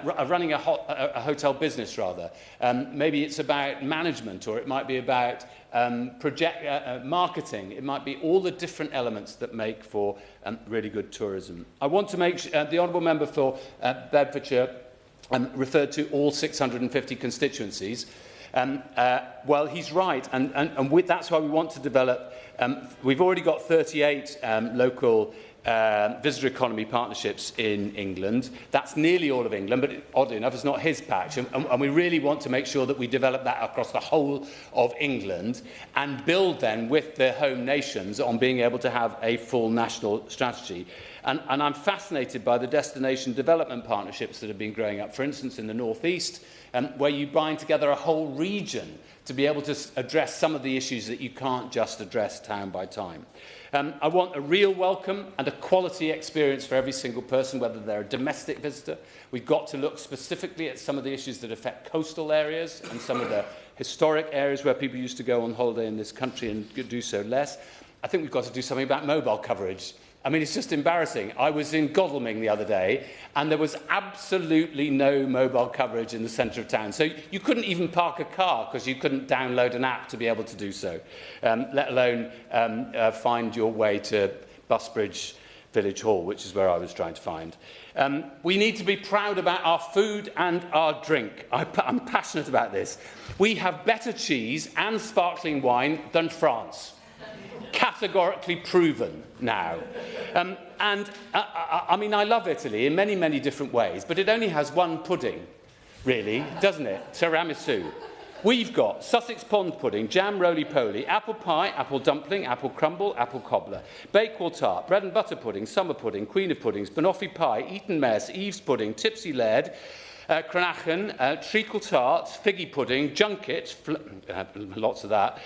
[SPEAKER 14] running a hotel business, rather. Maybe it's about management, or it might be about marketing. It might be all the different elements that make for really good tourism. I want to make the Honourable Member for Bedfordshire referred to all 650 constituencies. Well, he's right, and that's why we want to develop. We've already got 38 local visitor economy partnerships in England. That's nearly all of England, but oddly enough, it's not his patch. And we really want to make sure that we develop that across the whole of England and build then with the home nations on being able to have a full national strategy. And I'm fascinated by the destination development partnerships that have been growing up. For instance, in the North East, where you bind together a whole region to be able to address some of the issues that you can't just address town by town. I want a real welcome and a quality experience for every single person, whether they're a domestic visitor. We've got to look specifically at some of the issues that affect coastal areas and some of the historic areas where people used to go on holiday in this country and do so less. I think we've got to do something about mobile coverage. I mean, it's just embarrassing. I was in Godalming the other day, and there was absolutely no mobile coverage in the centre of town. So you couldn't even park a car because you couldn't download an app to be able to do so, let alone find your way to Busbridge Village Hall, which is where I was trying to find. We need to be proud about our food and our drink. I'm passionate about this. We have better cheese and sparkling wine than France. Categorically proven now. I mean, I love Italy in many, many different ways, but it only has one pudding, really, doesn't it? Tiramisu. We've got Sussex Pond pudding, jam roly-poly, apple pie, apple dumpling, apple crumble, apple cobbler, Bakewell tart, bread and butter pudding, summer pudding, queen of puddings, banoffee pie, Eton mess, Eve's pudding, tipsy laird, Cranachan, treacle tart, figgy pudding, junket, lots of that,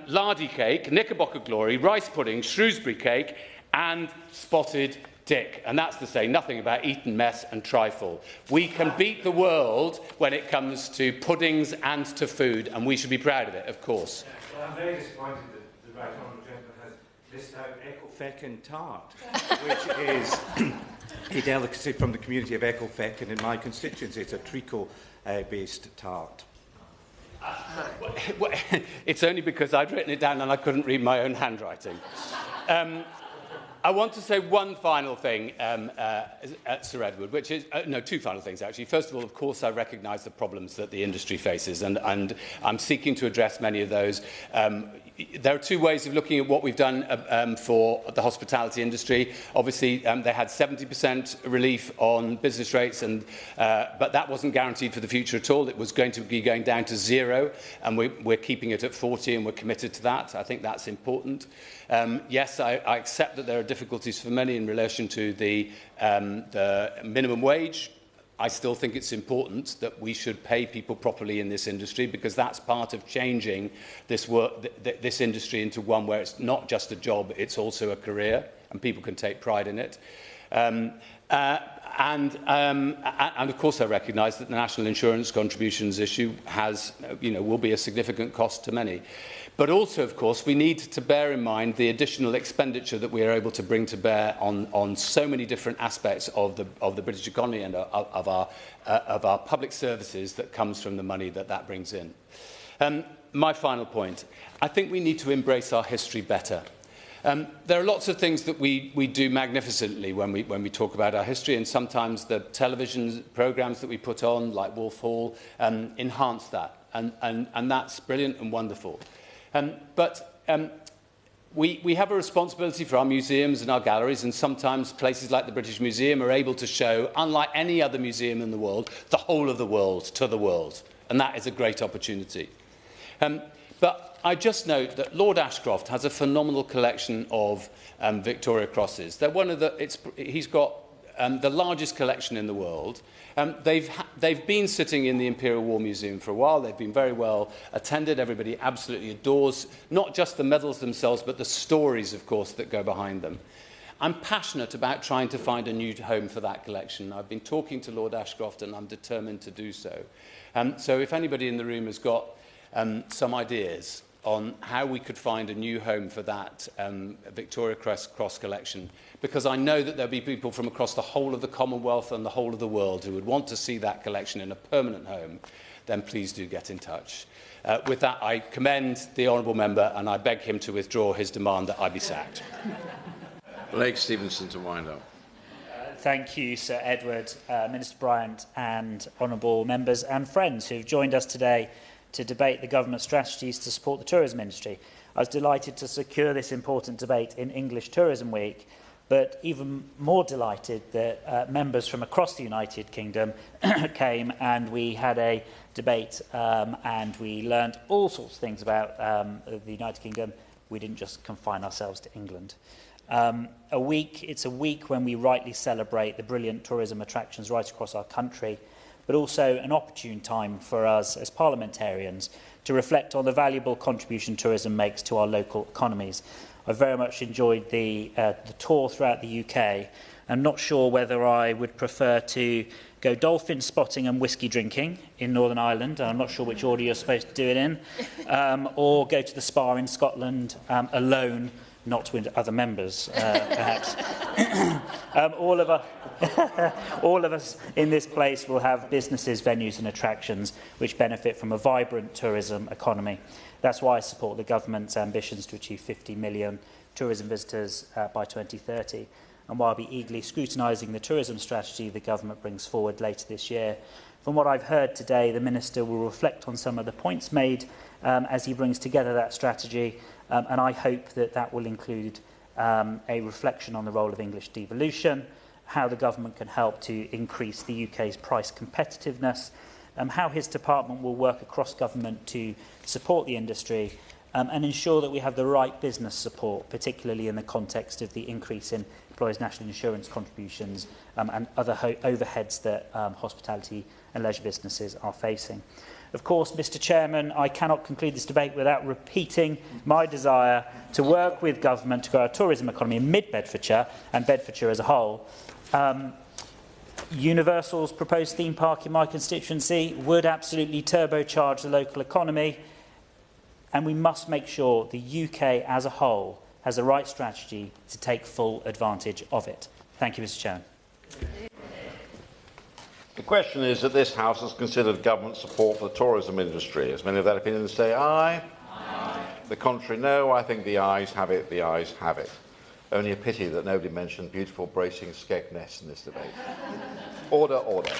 [SPEAKER 14] lardy cake, knickerbocker glory, rice pudding, Shrewsbury cake, and spotted dick. And that's to say nothing about Eton mess and trifle. We can beat the world when it comes to puddings and to food, and we should be proud of it, of course.
[SPEAKER 6] Well, I'm very disappointed that the right honourable gentleman has listed out Ecclefechan tart, which is a delicacy from the community of Ecclefechan in my constituency. It's a treacle-based tart.
[SPEAKER 14] It's only because I'd written it down and I couldn't read my own handwriting. I want to say one final thing at Sir Edward, which is, no, two final things, actually. First of all, of course, I recognise the problems that the industry faces, and I'm seeking to address many of those. There are two ways of looking at what we've done for the hospitality industry. Obviously, they had 70% relief on business rates, but that wasn't guaranteed for the future at all. It was going to be going down to 0, and we're keeping it at 40, and we're committed to that. I think that's important. Yes, I accept that there are difficulties for many in relation to the minimum wage. I still think it's important that we should pay people properly in this industry, because that's part of changing this this industry into one where it's not just a job, it's also a career, and people can take pride in it. And of course, I recognise that the national insurance contributions issue will be a significant cost to many. But also, of course, we need to bear in mind the additional expenditure that we are able to bring to bear on so many different aspects of the British economy and of our public services that comes from the money that brings in. My final point. I think we need to embrace our history better. There are lots of things that we do magnificently when we talk about our history, and sometimes the television programmes that we put on, like Wolf Hall, enhance that, and that's brilliant and wonderful. We have a responsibility for our museums and our galleries, and sometimes places like the British Museum are able to show, unlike any other museum in the world, the whole of the world to the world, and that is a great opportunity. But I just note that Lord Ashcroft has a phenomenal collection of Victoria Crosses. They're he's got the largest collection in the world. They've been sitting in the Imperial War Museum for a while. They've been very well attended. Everybody absolutely adores not just the medals themselves, but the stories, of course, that go behind them. I'm passionate about trying to find a new home for that collection. I've been talking to Lord Ashcroft, and I'm determined to do so. So if anybody in the room has got some ideas on how we could find a new home for that Victoria Cross collection, because I know that there'll be people from across the whole of the Commonwealth and the whole of the world who would want to see that collection in a permanent home, then please do get in touch. With that, I commend the honourable member, and I beg him to withdraw his demand that I be sacked.
[SPEAKER 12] Blake Stevenson to wind up.
[SPEAKER 2] Thank you, Sir Edward, Minister Bryant, and honourable members and friends who have joined us today to debate the government strategies to support the tourism industry. I was delighted to secure this important debate in English Tourism Week, but even more delighted that members from across the United Kingdom came and we had a debate and we learned all sorts of things about the United Kingdom. We didn't just confine ourselves to England. It's a week when we rightly celebrate the brilliant tourism attractions right across our country, but also an opportune time for us as parliamentarians to reflect on the valuable contribution tourism makes to our local economies. I very much enjoyed the tour throughout the UK. I'm not sure whether I would prefer to go dolphin spotting and whiskey drinking in Northern Ireland, and I'm not sure which order you're supposed to do it in, or go to the spa in Scotland alone, not with other members, perhaps. All of us in this place will have businesses, venues and attractions which benefit from a vibrant tourism economy. That's why I support the government's ambitions to achieve 50 million tourism visitors by 2030, and why I'll be eagerly scrutinising the tourism strategy the government brings forward later this year. From what I've heard today, the Minister will reflect on some of the points made as he brings together that strategy, and I hope that will include a reflection on the role of English devolution, how the government can help to increase the UK's price competitiveness, how his department will work across government to support the industry, and ensure that we have the right business support, particularly in the context of the increase in employers' national insurance contributions and other overheads that hospitality and leisure businesses are facing. Of course, Mr Chairman, I cannot conclude this debate without repeating my desire to work with government to grow our tourism economy in mid-Bedfordshire and Bedfordshire as a whole. Universal's proposed theme park in my constituency would absolutely turbocharge the local economy, and we must make sure the UK as a whole has the right strategy to take full advantage of it. Thank you, Mr Chairman.
[SPEAKER 12] The question is that this House has considered government support for the tourism industry. As many of that opinion say aye? Aye. The contrary, no. I think the ayes have it. The ayes have it. Only a pity that nobody mentioned beautiful bracing Skegness in this debate. Order, order.